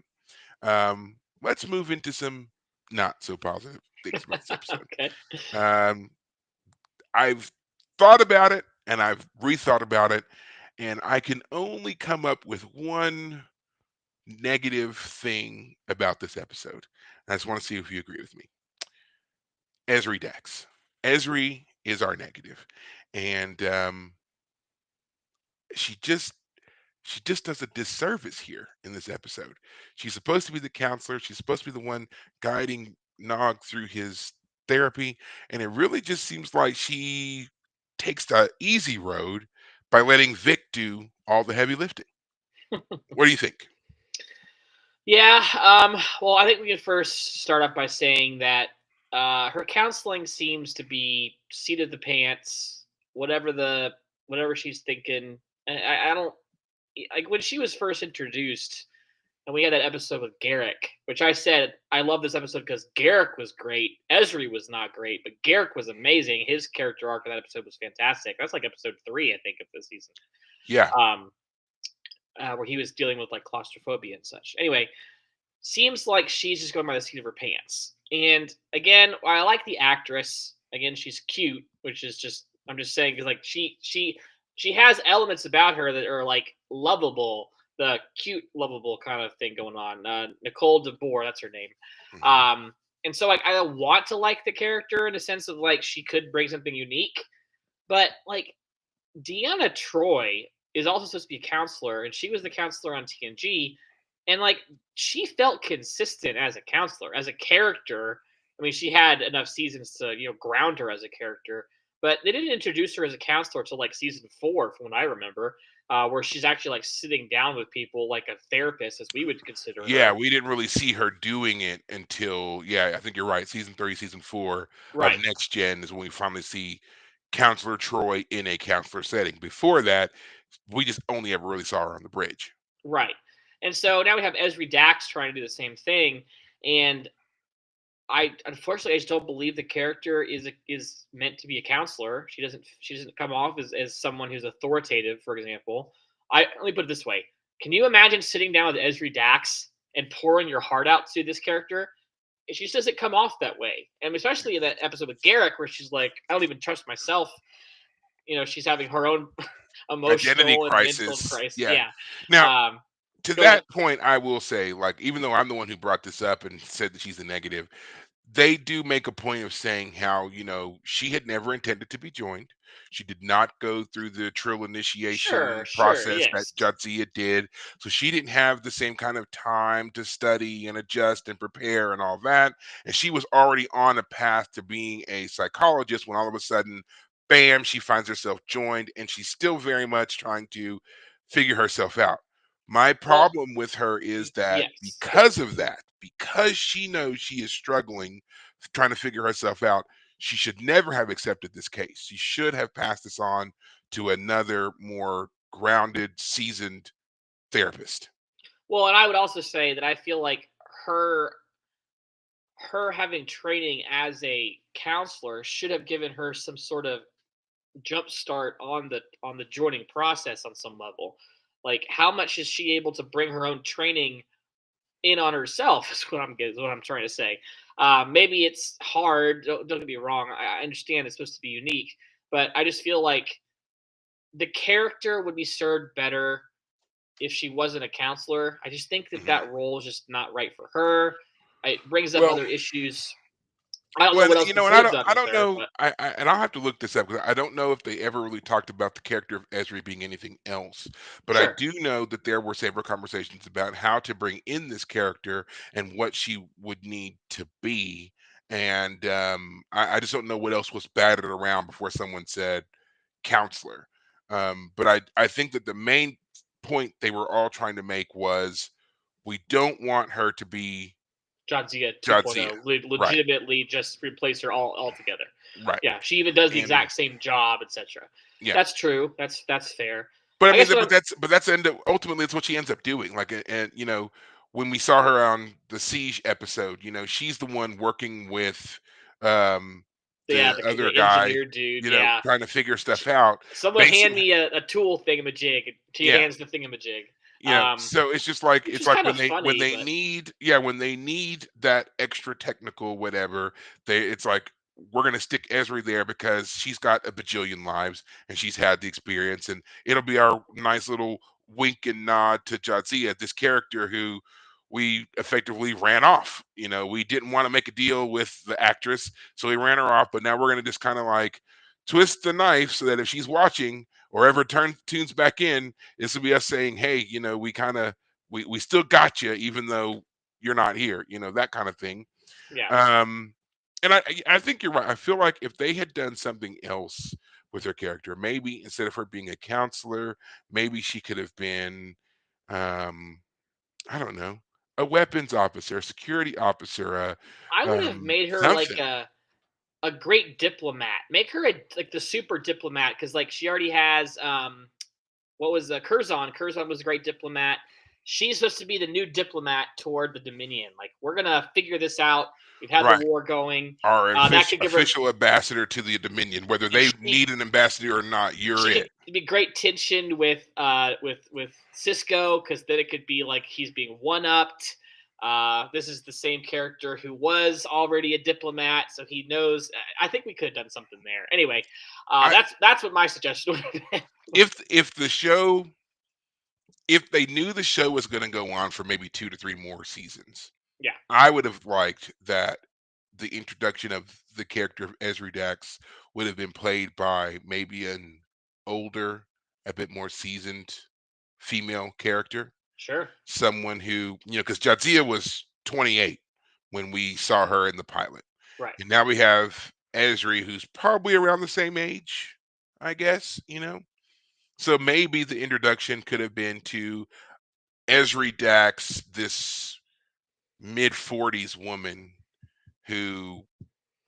Let's move into some not so positive things about this episode. Okay. Um, I've thought about it, and I've rethought about it, and I can only come up with one negative thing about this episode. And I just want to see if you agree with me. Esri Dax. Esri is our negative, and she just she just does a disservice here in this episode. She's supposed to be the counselor. She's supposed to be the one guiding Nog through his therapy, and it really just seems like she takes the easy road by letting Vic do all the heavy lifting. What do you think? Yeah. Well, I think we can first start off by saying that her counseling seems to be seat of the pants, whatever whatever she's thinking. I don't like when she was first introduced, and we had that episode with Garrick, which I said I love this episode because Garrick was great. Esri was not great, but Garrick was amazing. His character arc in that episode was fantastic. That's like episode 3, I think, of this season. Yeah, Um, where he was dealing with like claustrophobia and such. Anyway, seems like she's just going by the seat of her pants. And again, I like the actress. Again, she's cute, which is just I'm just saying because like she has elements about her that are like lovable, the cute lovable kind of thing going on. Nicole DeBoer, that's her name. hmm Um, and so like I want to like the character in a sense of like she could bring something unique, but like Deanna Troy is also supposed to be a counselor, and she was the counselor on TNG, and like she felt consistent as a counselor, as a character. I mean, she had enough seasons to ground her as a character, but they didn't introduce her as a counselor till like season 4, from what I remember, where she's actually like sitting down with people like a therapist, as we would consider yeah, her. we didn't really see her doing it until, yeah, I think you're right. Season 3, season 4 of Right, Next Gen is when we finally see Counselor Troy in a counselor setting. Before that, we just only ever really saw her on the bridge. right. And so now we have Esri Dax trying to do the same thing, and I unfortunately I just don't believe the character is meant to be a counselor. She doesn't come off as someone who's authoritative, for example. I Let me put it this way: can you imagine sitting down with Esri Dax and pouring your heart out to this character? She just doesn't come off that way, and especially in that episode with Garrick, where she's like, "I don't even trust myself." She's having her own Identity emotional and mental crisis. crisis. Yeah. Yeah. Now, Um, to Go ahead. that point, I will say, like, even though I'm the one who brought this up and said that she's a negative, they do make a point of saying how, she had never intended to be joined. She did not go through the Trill Sure, initiation sure, process that yes, Jadzia did. So she didn't have the same kind of time to study and adjust and prepare and all that. And she was already on a path to being a psychologist when all of a sudden, bam, she finds herself joined and she's still very much trying to figure herself out. My well, problem with her is that yes. because of that, because she knows she is struggling, trying to figure herself out, she should never have accepted this case. She should have passed this on to another more grounded, seasoned therapist. Well, and I would also say that I feel like her her having training as a counselor should have given her some sort of jump start on the joining process on some level. Like, how much is she able to bring her own training in on herself? Is what I'm trying to say. Maybe it's hard. Don't get me wrong. I understand it's supposed to be unique, but I just feel like the character would be served better if she wasn't a counselor. I just think that Mhm. that role is just not right for her. It brings up Well, other issues. I don't know Well, what else they and could I have don't, done I with don't her, know, but and I'll have to look this up because I don't know if they ever really talked about the character of Esri being anything else. But I sure. do know that there were several conversations about how to bring in this character and what she would need to be. And I just don't know what else was battered around before someone said counselor. But I think that the main point they were all trying to make was we don't want her to be Jadzia Jadzia. 2.0, Right, legitimately just replace her all altogether. right. Yeah, she even does the And exact same job, etc. yeah. That's true. That's fair. But I I mean, guess what I'm but that's ultimately it's what she ends up doing. Like, and when we saw her on the Siege episode, she's the one working with um, yeah, the other the guy, engineer dude. Yeah, trying to figure stuff out. someone hand Basically, me a tool thingamajig. And she yeah. hands the thingamajig, um, So it's just like which it's was like kind of when funny, they but need when they need that extra technical whatever, it's like we're gonna stick Esri there because she's got a bajillion lives and she's had the experience, and it'll be our nice little wink and nod to Jadzia, this character who we effectively ran off. We didn't want to make a deal with the actress, so we ran her off, but now we're gonna just kind of like twist the knife so that if she's watching or ever tunes back in, this will be us saying, "Hey, we kind of we still got you, even though you're not here." That kind of thing. Yeah. Um, and I think you're right. I feel like if they had done something else with her character, maybe instead of her being a counselor, maybe she could have been, um, I don't know, a weapons officer, a security officer, I would have made her like something. a great diplomat. Make her like the super diplomat because like she already has what was Curzon? Curzon was a great diplomat. She's supposed to be the new diplomat toward the Dominion. Like we're gonna figure this out. We've had the Right. war going. Our That could give her official ambassador to the Dominion, whether they she need an ambassador or not, you're she it. could be great tension with Cisco because then it could be like he's being one upped. This is the same character who was already a diplomat, so he knows. I think we could have done something there. Anyway, I that's what my suggestion would have been. if the show if they knew the show was going to go on for maybe 2 to 3 more seasons, Yeah, I would have liked that the introduction of the character of Ezri Dax would have been played by maybe an older, a bit more seasoned female character, sure, someone who, because Jadzia was 28 when we saw her in the pilot, right. and now we have Ezri, who's probably around the same age, I guess, So maybe the introduction could have been to Ezri Dax, this mid 40s woman who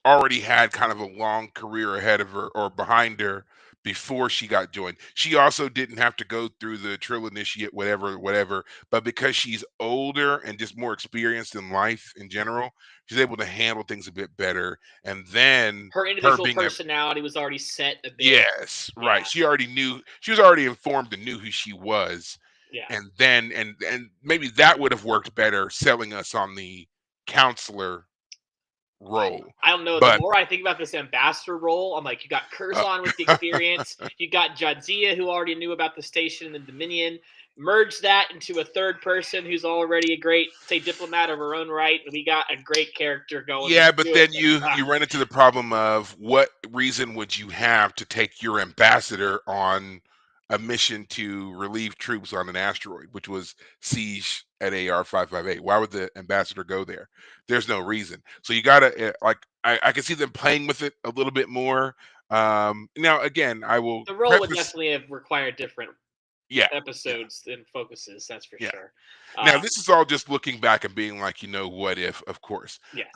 already had kind of a long career ahead of her or behind her before she got joined. She also didn't have to go through the Trill Initiate, whatever, whatever. But because she's older and just more experienced in life in Mhm. general, she's able to handle things a bit better. And then Her her individual being a personality was already set a bit. yes, right. Yeah, She was already informed and knew who she was. yeah. And then and maybe that would have worked better selling us on the counselor role. I don't know. The But more I think about this ambassador role, I'm like, you got uh, Curzon with the experience, you got Jadzia who already knew about the station and the Dominion. Merge that into a third person who's already a great, say, diplomat of her own right, and we got a great character going. Let's yeah, but do it. then you run into the problem of what reason would you have to take your ambassador on a mission to relieve troops on an asteroid, which was siege at AR 558? Why would the ambassador go there? There's no reason. So you gotta like I can see them playing with it a little bit more. Now again, I will The role would preface, definitely have required different yeah, yeah. episodes and focuses. That's for Yeah. sure. Now, this is all just looking back and being like, what if, of course. Yes.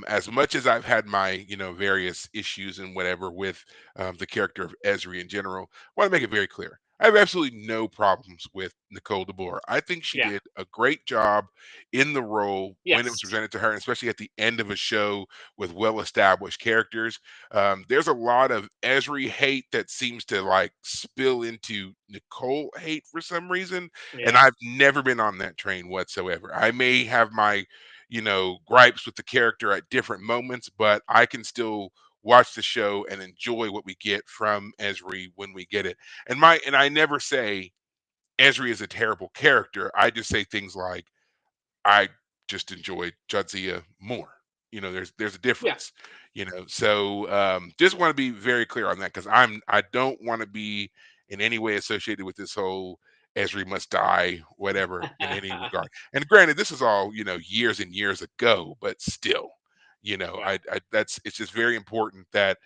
As much as I've had my, various issues and whatever with the character of Esri in general, I want to make it very clear. I have absolutely no problems with Nicole DeBoer. I think she Yeah. did a great job in the role when it was Yes. presented to her, and especially at the end of a show with well-established characters. There's a lot of Esri hate that seems to like spill into Nicole hate for some reason, and Yeah. I've never been on that train whatsoever. I may have my, gripes with the character at different moments, but I can still watch the show and enjoy what we get from Esri when we get it. And I never say Esri is a terrible character. I just say things like I just enjoyed Jadzia more. There's a Yeah. difference. So just want to be very clear on that because I don't want to be in any way associated with this whole Esri must die, whatever, in any regard. And granted, this is all years and years ago, but still, Right. I that's it's just very important that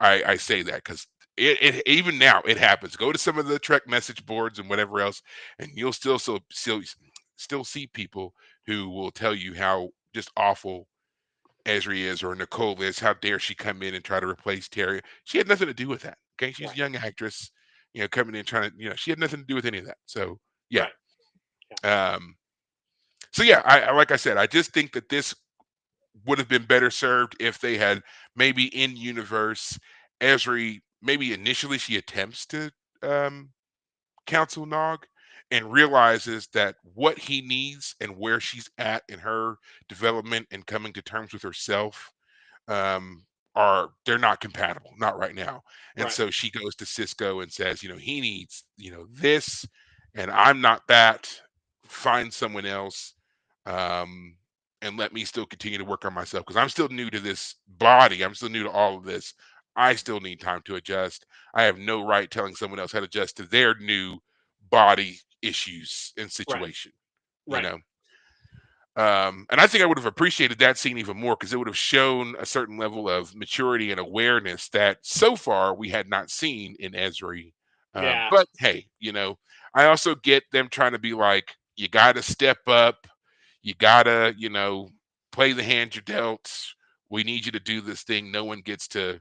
I say that because it even now it happens. Go to some of the Trek message boards and whatever else, and you'll still see people who will tell you how just awful Esri is or Nicole is. How dare she come in and try to replace Terry? She had nothing to do with that. Okay, she's a Right. young actress, coming in trying to, she had nothing to do with any of that. So yeah. Right. Yeah. Um, so yeah, I like I said, I just think that this would have been better served if they had maybe in universe Esri. Maybe initially she attempts to um, counsel Nog and realizes that what he needs and where she's at in her development and coming to terms with herself are they're not compatible, not right now. And Right. so she goes to Cisco and says, he needs, this, and I'm not that. Find someone else, um, and let me still continue to work on myself because I'm still new to this body. I'm still new to all of this. I still need time to adjust. I have no right telling someone else how to adjust to their new body issues and Right. situation. You Right. know. And I think I would have appreciated that scene even more because it would have shown a certain level of maturity and awareness that so far we had not seen in Ezri. Yeah. But hey, I also get them trying to be like, you got to step up, you got to, play the hand you're dealt. We need you to do this thing. No one gets to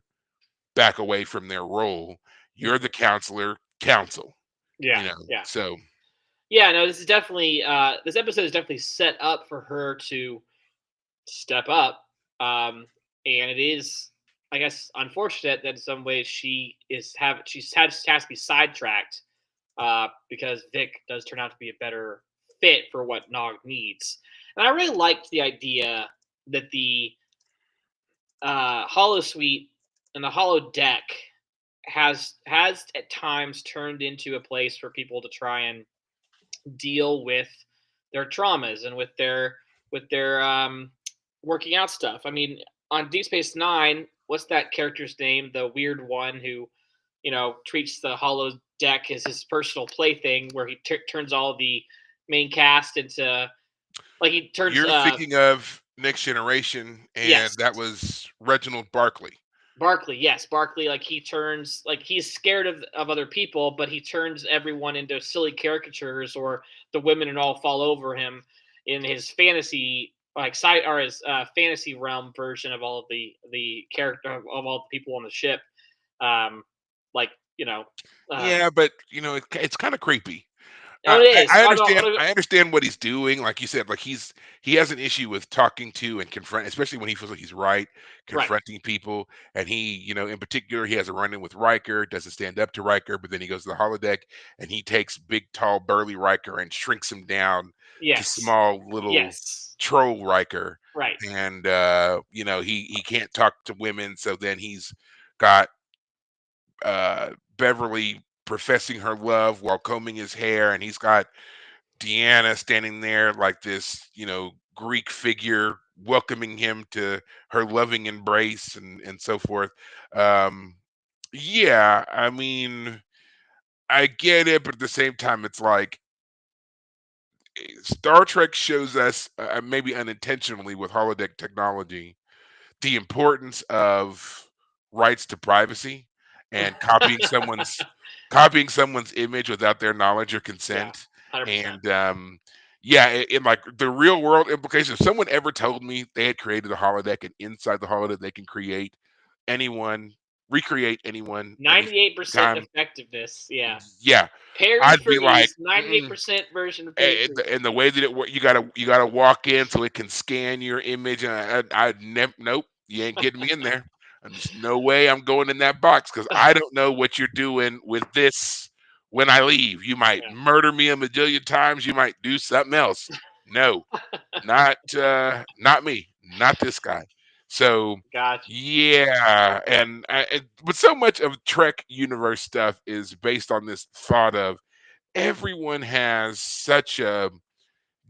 back away from their role. You're the Mhm. counselor, counsel, Yeah. Yeah. So Yeah. No, this is definitely this episode is definitely set up for her to step up. And it is, I guess, unfortunate that in some ways she's has to be sidetracked because Vic does turn out to be a better fit for what Nog needs. And I really liked the idea that the Hollow Suite and the Hollow Deck has at times turned into a place for people to try and deal with their traumas and with their working out stuff. I mean, on Deep Space Nine, what's that character's name? The weird one who, treats the Hollow Deck as his personal plaything, where he turns all the main cast into like he turns. you're thinking of Next Generation, and Yes, that was Reginald Barkley. Barkley, yes, Barkley. Like he turns, like he's scared of other people, but he turns everyone into silly caricatures, or the women and all fall over him in his fantasy like side or his fantasy realm version of all of the character of all the people on the ship. Um, like you know, uh, Yeah, but it's kind of creepy. oh, it is. I Oh, no, understand. oh, no, I understand what he's doing. Like you said, like he has an issue with talking to and confront, especially when he feels like he's right, right. confronting people. And he, in particular, he has a run in with Riker, doesn't stand up to Riker, but then he goes to the holodeck and he takes big, tall, burly Riker and shrinks him down to Yes, small, little yes, troll Riker. right. And he can't talk to women, so then he's got Beverly professing her love while combing his hair, and he's got Deanna standing there like this, Greek figure welcoming him to her loving embrace and so forth. Um, yeah, I mean, I get it, but at the same time, it's like Star Trek shows us, maybe unintentionally with holodeck technology, the importance of rights to privacy and copying someone's image without their knowledge or Yeah, consent. 100%. And yeah, in like the real world implications, if someone ever told me they had created a holodeck and inside the holodeck they can create anyone, recreate anyone, anything, 98% time, effectiveness. Yeah. yeah, Parody I'd for be me like, is 98% version of parody for you. and the way that it works, you gotta walk in so it can scan your image. And I never, nope, you ain't getting me in there. And there's no way I'm going in that box because I don't know what you're doing with this when I leave. You might Yeah. murder me a majillion times. You might do something else. No, not me, not this guy. So Gotcha. yeah, but so much of Trek universe stuff is based on this thought of everyone has such a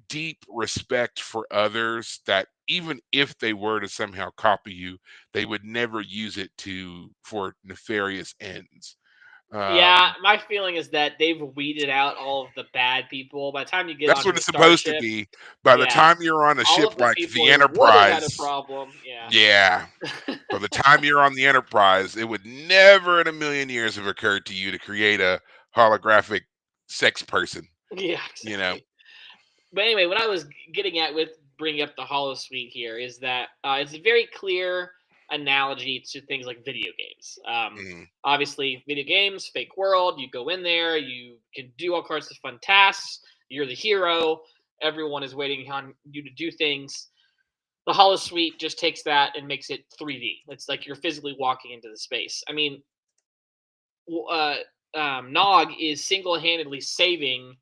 deep respect for others that even if they were to somehow copy you, they would never use it to for nefarious ends. Yeah, Um, my feeling is that they've weeded out all of the bad people. By the time you get that's onto what the it's supposed to starship, be. By the yeah, time you're on a all ship of the like people the who would have had a Enterprise, problem, yeah. yeah, by the time you're on the Enterprise, it would never in a million years have occurred to you to create a holographic sex person. Yeah, You know, exactly. But anyway, what I was getting at with bringing up the Hollow Suite here is that it's a very clear analogy to things like video games. Mhm. Obviously, video games, fake world. You go in there, you can do all sorts of fun tasks. You're the hero. Everyone is waiting on you to do things. The Hollow Suite just takes that and makes it 3D. It's like you're physically walking into the space. I mean, Nog is single-handedly saving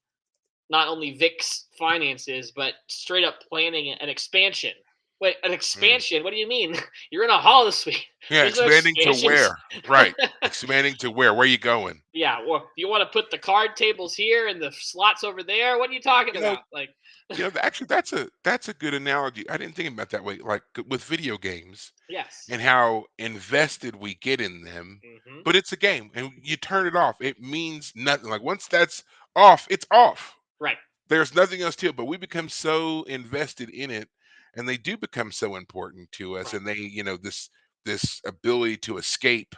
not only Vic's finances, but straight up planning an expansion. Wait, an Mm. expansion? What do you mean? You're in a holo suite. Yeah, There's no expanding to expansions. where? Right. Expanding to where? Where you going? Yeah, well, you want to put the card tables here and the slots over there? What are you talking You know, about? Like, actually that's a good analogy. I didn't think about it that way. Like with video games yes. and how invested we get in them, Hmm. but it's a game and you turn it off. It means nothing. Like once that's off, it's off. Right. there's nothing else to it, but we become so invested in it, and they do become so important to us, Right. and they, this ability to escape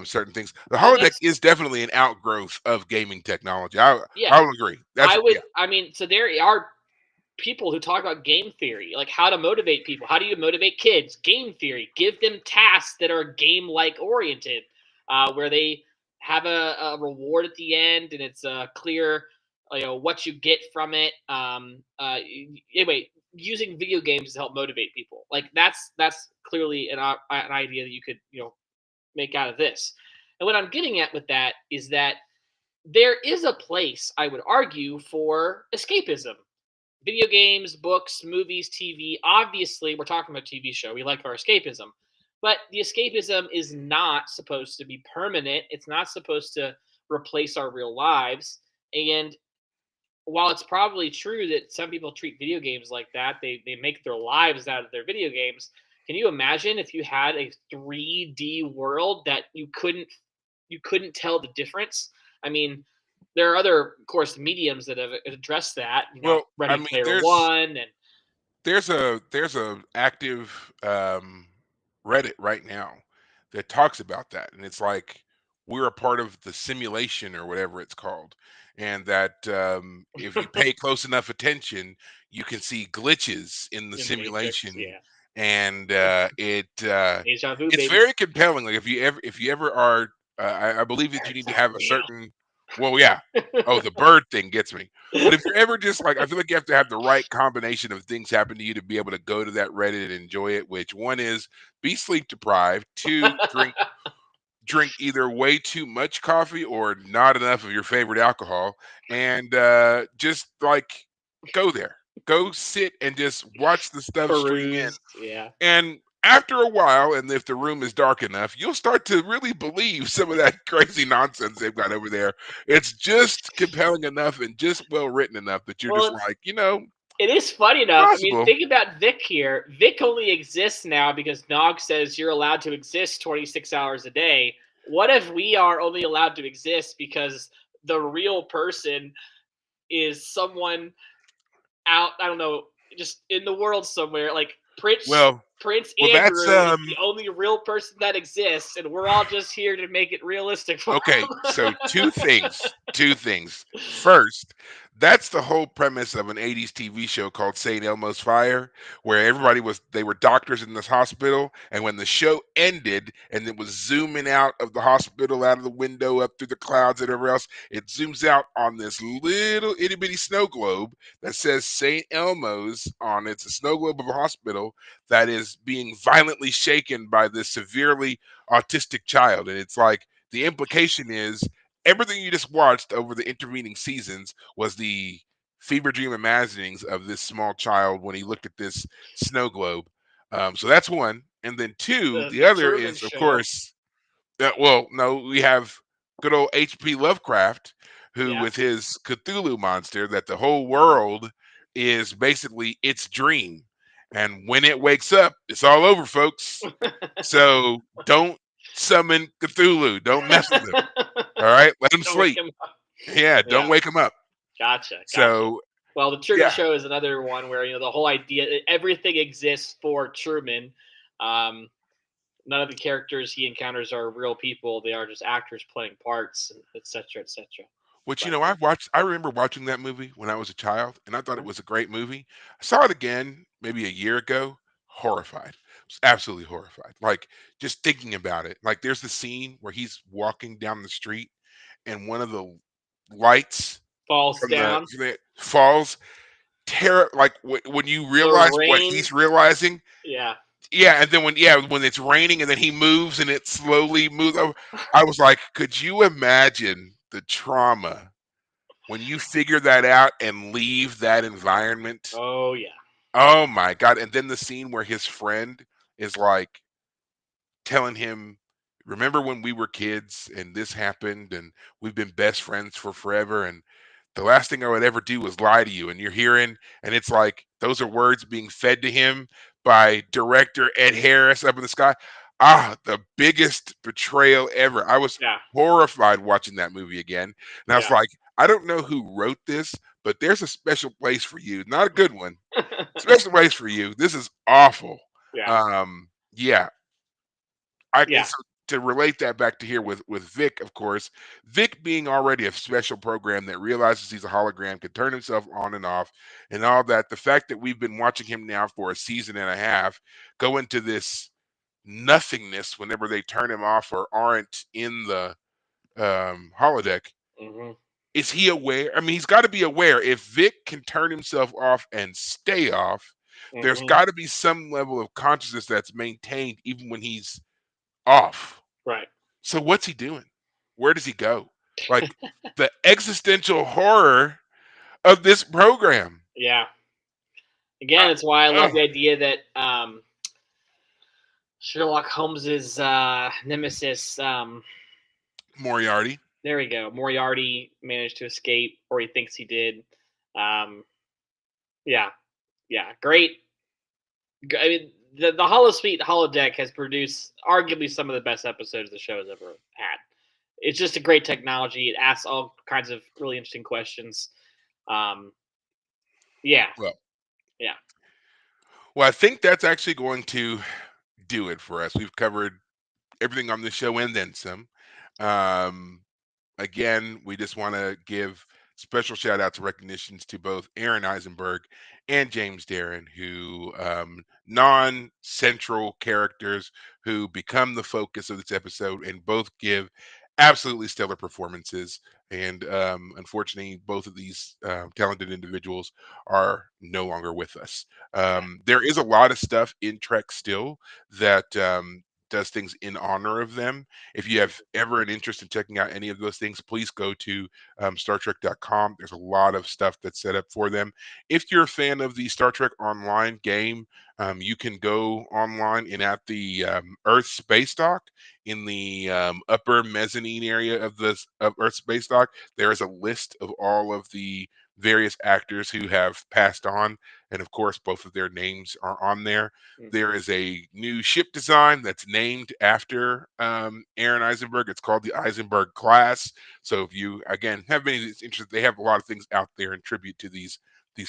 certain things. The And holodeck that's is definitely an outgrowth of gaming technology. I yeah. will agree. That's yeah. I mean, so there are people who talk about game theory, like how to motivate people. How do you motivate kids? Game theory. Give them tasks that are game like oriented, where they have a reward at the end and it's clear, what you get from it. Anyway, using video games to help motivate people, like that's clearly an idea that you could make out of this. And what I'm getting at with that is that there is a place, I would argue, for escapism. Video games, books, movies, TV. Obviously, we're talking about a TV show. We like our escapism. But the escapism is not supposed to be permanent. It's not supposed to replace our real lives. And while it's probably true that some people treat video games like that, they make their lives out of their video games. Can you imagine if you had a 3D world that you couldn't tell the difference? I mean, there are other, of course, mediums that have addressed that. Well, I Ready mean, Player One, and there's a active Reddit right now that talks about that, and it's like we're a part of the simulation or whatever it's called, and that if you pay close enough attention, you can see glitches in the in the Matrix. simulation, Yeah, and deja vu, it's baby. very compelling. Like if you ever are, I believe that you It's need to not have a real. certain. Well, yeah. Oh, the bird thing gets me. But if you're ever just like, I feel like you have to have the right combination of things happen to you to be able to go to that Reddit and enjoy it. Which one is be sleep deprived, two drink either way too much coffee or not enough of your favorite alcohol, and just like go there, go sit and just watch the stuff stream in. Peruse. Yeah. And after a while, and if the room is dark enough, you'll start to really believe some of that crazy nonsense they've got over there. It's just compelling enough and just well written enough that you're Well, just like, it is funny enough. I mean, possible. think about Vic here. Vic only exists now because Nog says you're allowed to exist 26 hours a day. What if we are only allowed to exist because the real person is someone out, I don't know, just in the world somewhere, like Well, Prince well, that's Andrew is the only real person that exists, and we're all just here to make it realistic for okay, so him. two things. Two things. First, that's the whole premise of an 80s TV show called St. Elmo's Fire, where they were doctors in this hospital, and when the show ended and it was zooming out of the hospital, out of the window, up through the clouds and everywhere else, it zooms out on this little itty bitty snow globe that says St. Elmo's on it. It's a snow globe of a hospital that is being violently shaken by this severely autistic child. And it's like the implication is everything you just watched over the intervening seasons was the fever dream imaginings of this small child when he looked at this snow globe. So that's one. And then two, the the the other Truman is, of Show. course, well, no, we have good old H.P. Lovecraft, who, Yeah. with his Cthulhu monster, that the whole world is basically its dream. And when it wakes up, it's all over, folks. So don't summon Cthulhu. Don't mess with him. All right, let him Don't wake sleep. him up. Yeah, Yeah. don't wake him up. Gotcha. Gotcha. So Well, the Truman yeah, Show is another one where the whole idea everything exists for Truman. Um, None of the characters he encounters are real people; they are just actors playing parts, etc., etc. which But I remember watching that movie when I was a child, and I thought it uh, was a great movie. I saw it again maybe a year ago. Horrified, was absolutely horrified. Like just thinking about it. Like there's the scene where he's walking down the street, and one of the lights falls down. from the falls. Like when you The realize what rain. he's realizing. Yeah. Yeah, and then when it's raining and then he moves and it slowly moves over, I was like, could you imagine the trauma when you figure that out and leave that environment? Oh yeah. Oh my God. And then the scene where his friend is like telling him, remember when we were kids and this happened and we've been best friends for forever, and the last thing I would ever do was lie to you. And you're hearing, and it's like those are words being fed to him by director Ed Harris up in the sky. Ah, the biggest betrayal ever. I was Yeah. horrified watching that movie again. And I was Yeah. like, I don't know who wrote this, but there's a special place for you. Not a good one. Special place for you. This is awful. Yeah. Yeah, I and Yeah. so to relate that back to here with Vic, of course, Vic being already a special program that realizes he's a hologram, can turn himself on and off, and all that. The fact that we've been watching him now for a season and a half go into this nothingness whenever they turn him off or aren't in the holodeck. Hmm. Is he aware? I mean, he's got to be aware. If Vic can turn himself off and stay off, there's Hmm. got to be some level of consciousness that's maintained even when he's off. Right. So what's he doing? Where does he go? Like the existential horror of this program. Yeah. I, Again, it's why I love oh, the idea that Sherlock Holmes's nemesis. Moriarty. There we go. Moriarty managed to escape, or he thinks he did. Um, yeah, yeah, great. I mean, the Holosuite holodeck has produced arguably some of the best episodes the show has ever had. It's just a great technology. It asks all kinds of really interesting questions. Um, yeah, Well, yeah, well, I think that's actually going to do it for us. We've covered everything on the show and then some. Um, Again, we just want to give special shout outs and recognitions to both Aaron Eisenberg and James Darren, who non-central characters who become the focus of this episode and both give absolutely stellar performances. And unfortunately, both of these talented individuals are no longer with us. yeah. There is a lot of stuff in Trek still that does things in honor of them. If you have ever an interest in checking out any of those things, please go to StarTrek.com. There's a lot of stuff that's set up for them. If you're a fan of the Star Trek Online game, you can go online and at the Earth Space Dock in the upper mezzanine area of the of Earth Space Dock. There is a list of all of the various actors who have passed on, and of course, both of their names are on there. Mm-hmm. There is a new ship design that's named after Aaron Eisenberg. It's called the Eisenberg class. So if you again have any interest, they have a lot of things out there in tribute to these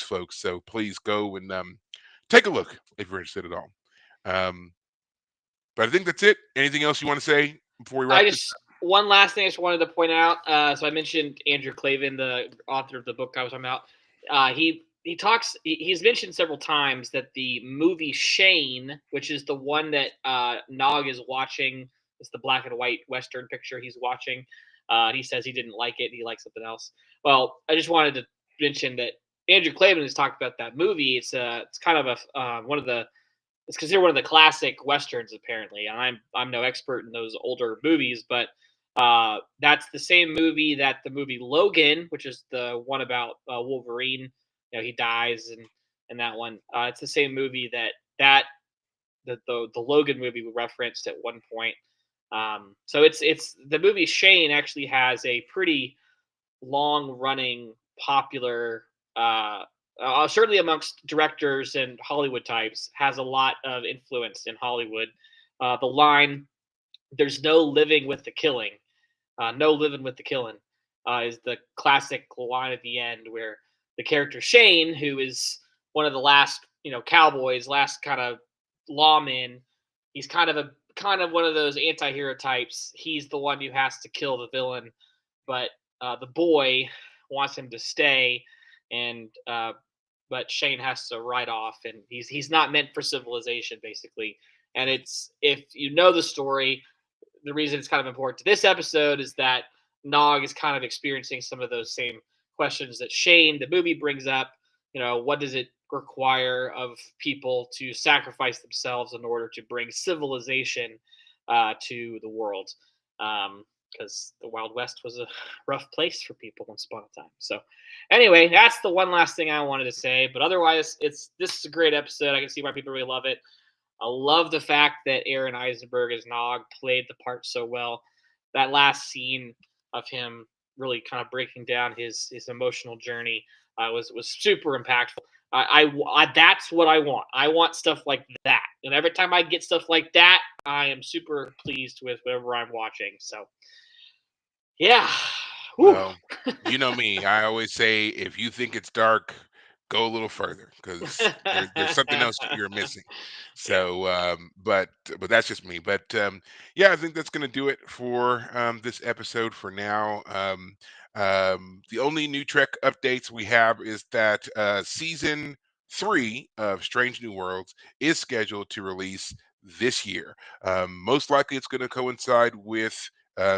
folks. So please go and take a look if you're interested at all. Um, but I think that's it. Anything else you want to say before we I wrap this just one last thing I just wanted to point out. So I mentioned Andrew Clavin, the author of the book I was talking about. He talks. He's mentioned several times that the movie Shane, which is the one that Nog is watching, it's the black and white Western picture he's watching. He says he didn't like it. He likes something else. Well, I just wanted to mention that Andrew Clavin has talked about that movie. It's kind of a one of the it's considered one of the classic westerns apparently. And I'm no expert in those older movies, but that's the same movie that the movie Logan, which is the one about Wolverine. You know, he dies and that one. It's the same movie that the Logan movie we referenced at one point. So it's the movie Shane actually has a pretty long running popular certainly amongst directors and Hollywood types has a lot of influence in Hollywood. The line "There's no living with the killing," "No living with the killing," is the classic line at the end where the character Shane, who is one of the last cowboys, last kind of lawmen, he's kind of one of those anti-hero types. He's the one who has to kill the villain, but the boy wants him to stay, and but Shane has to ride off, and he's not meant for civilization, basically. And it's if you know the story, the reason it's kind of important to this episode is that Nog is kind of experiencing some of those same questions that Shane, the movie, brings up. You know, what does it require of people to sacrifice themselves in order to bring civilization to the world? Because the Wild West was a rough place for people once upon a time. So, anyway, that's the one last thing I wanted to say. But otherwise, this is a great episode. I can see why people really love it. I love the fact that Aaron Eisenberg as Nog played the part so well. That last scene of him really kind of breaking down his emotional journey was super impactful. That's what I want. I want stuff like that, and every time I get stuff like that, I am super pleased with whatever I'm watching. So, yeah, Whew. Well, you know me. I always say if you think it's dark, go a little further because there's something else you're missing. Yeah. So, but that's just me. But yeah, I think that's going to do it for this episode for now. The only new Trek updates we have is that season 3 of Strange New Worlds is scheduled to release this year. Most likely, it's going to coincide with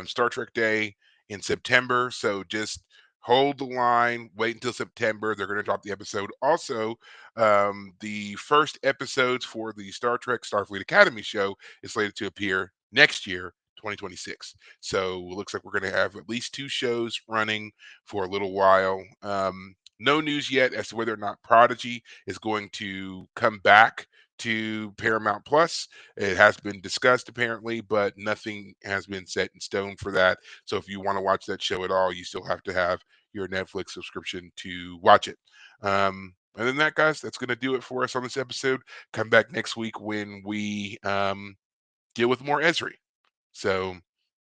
Star Trek Day in September. So just hold the line, wait until September. They're going to drop the episode. Also, the first episodes for the Star Trek Starfleet Academy show is slated to appear next year. 2026. So it looks like we're going to have at least 2 shows running for a little while. No news yet as to whether or not Prodigy is going to come back to Paramount Plus. It has been discussed apparently, but nothing has been set in stone for that. So if you want to watch that show at all, you still have to have your Netflix subscription to watch it. And then that, guys, that's going to do it for us on this episode. Come back next week when we deal with more Esri. So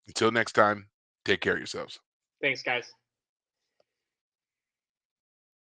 until next time, take care of yourselves. Thanks, guys.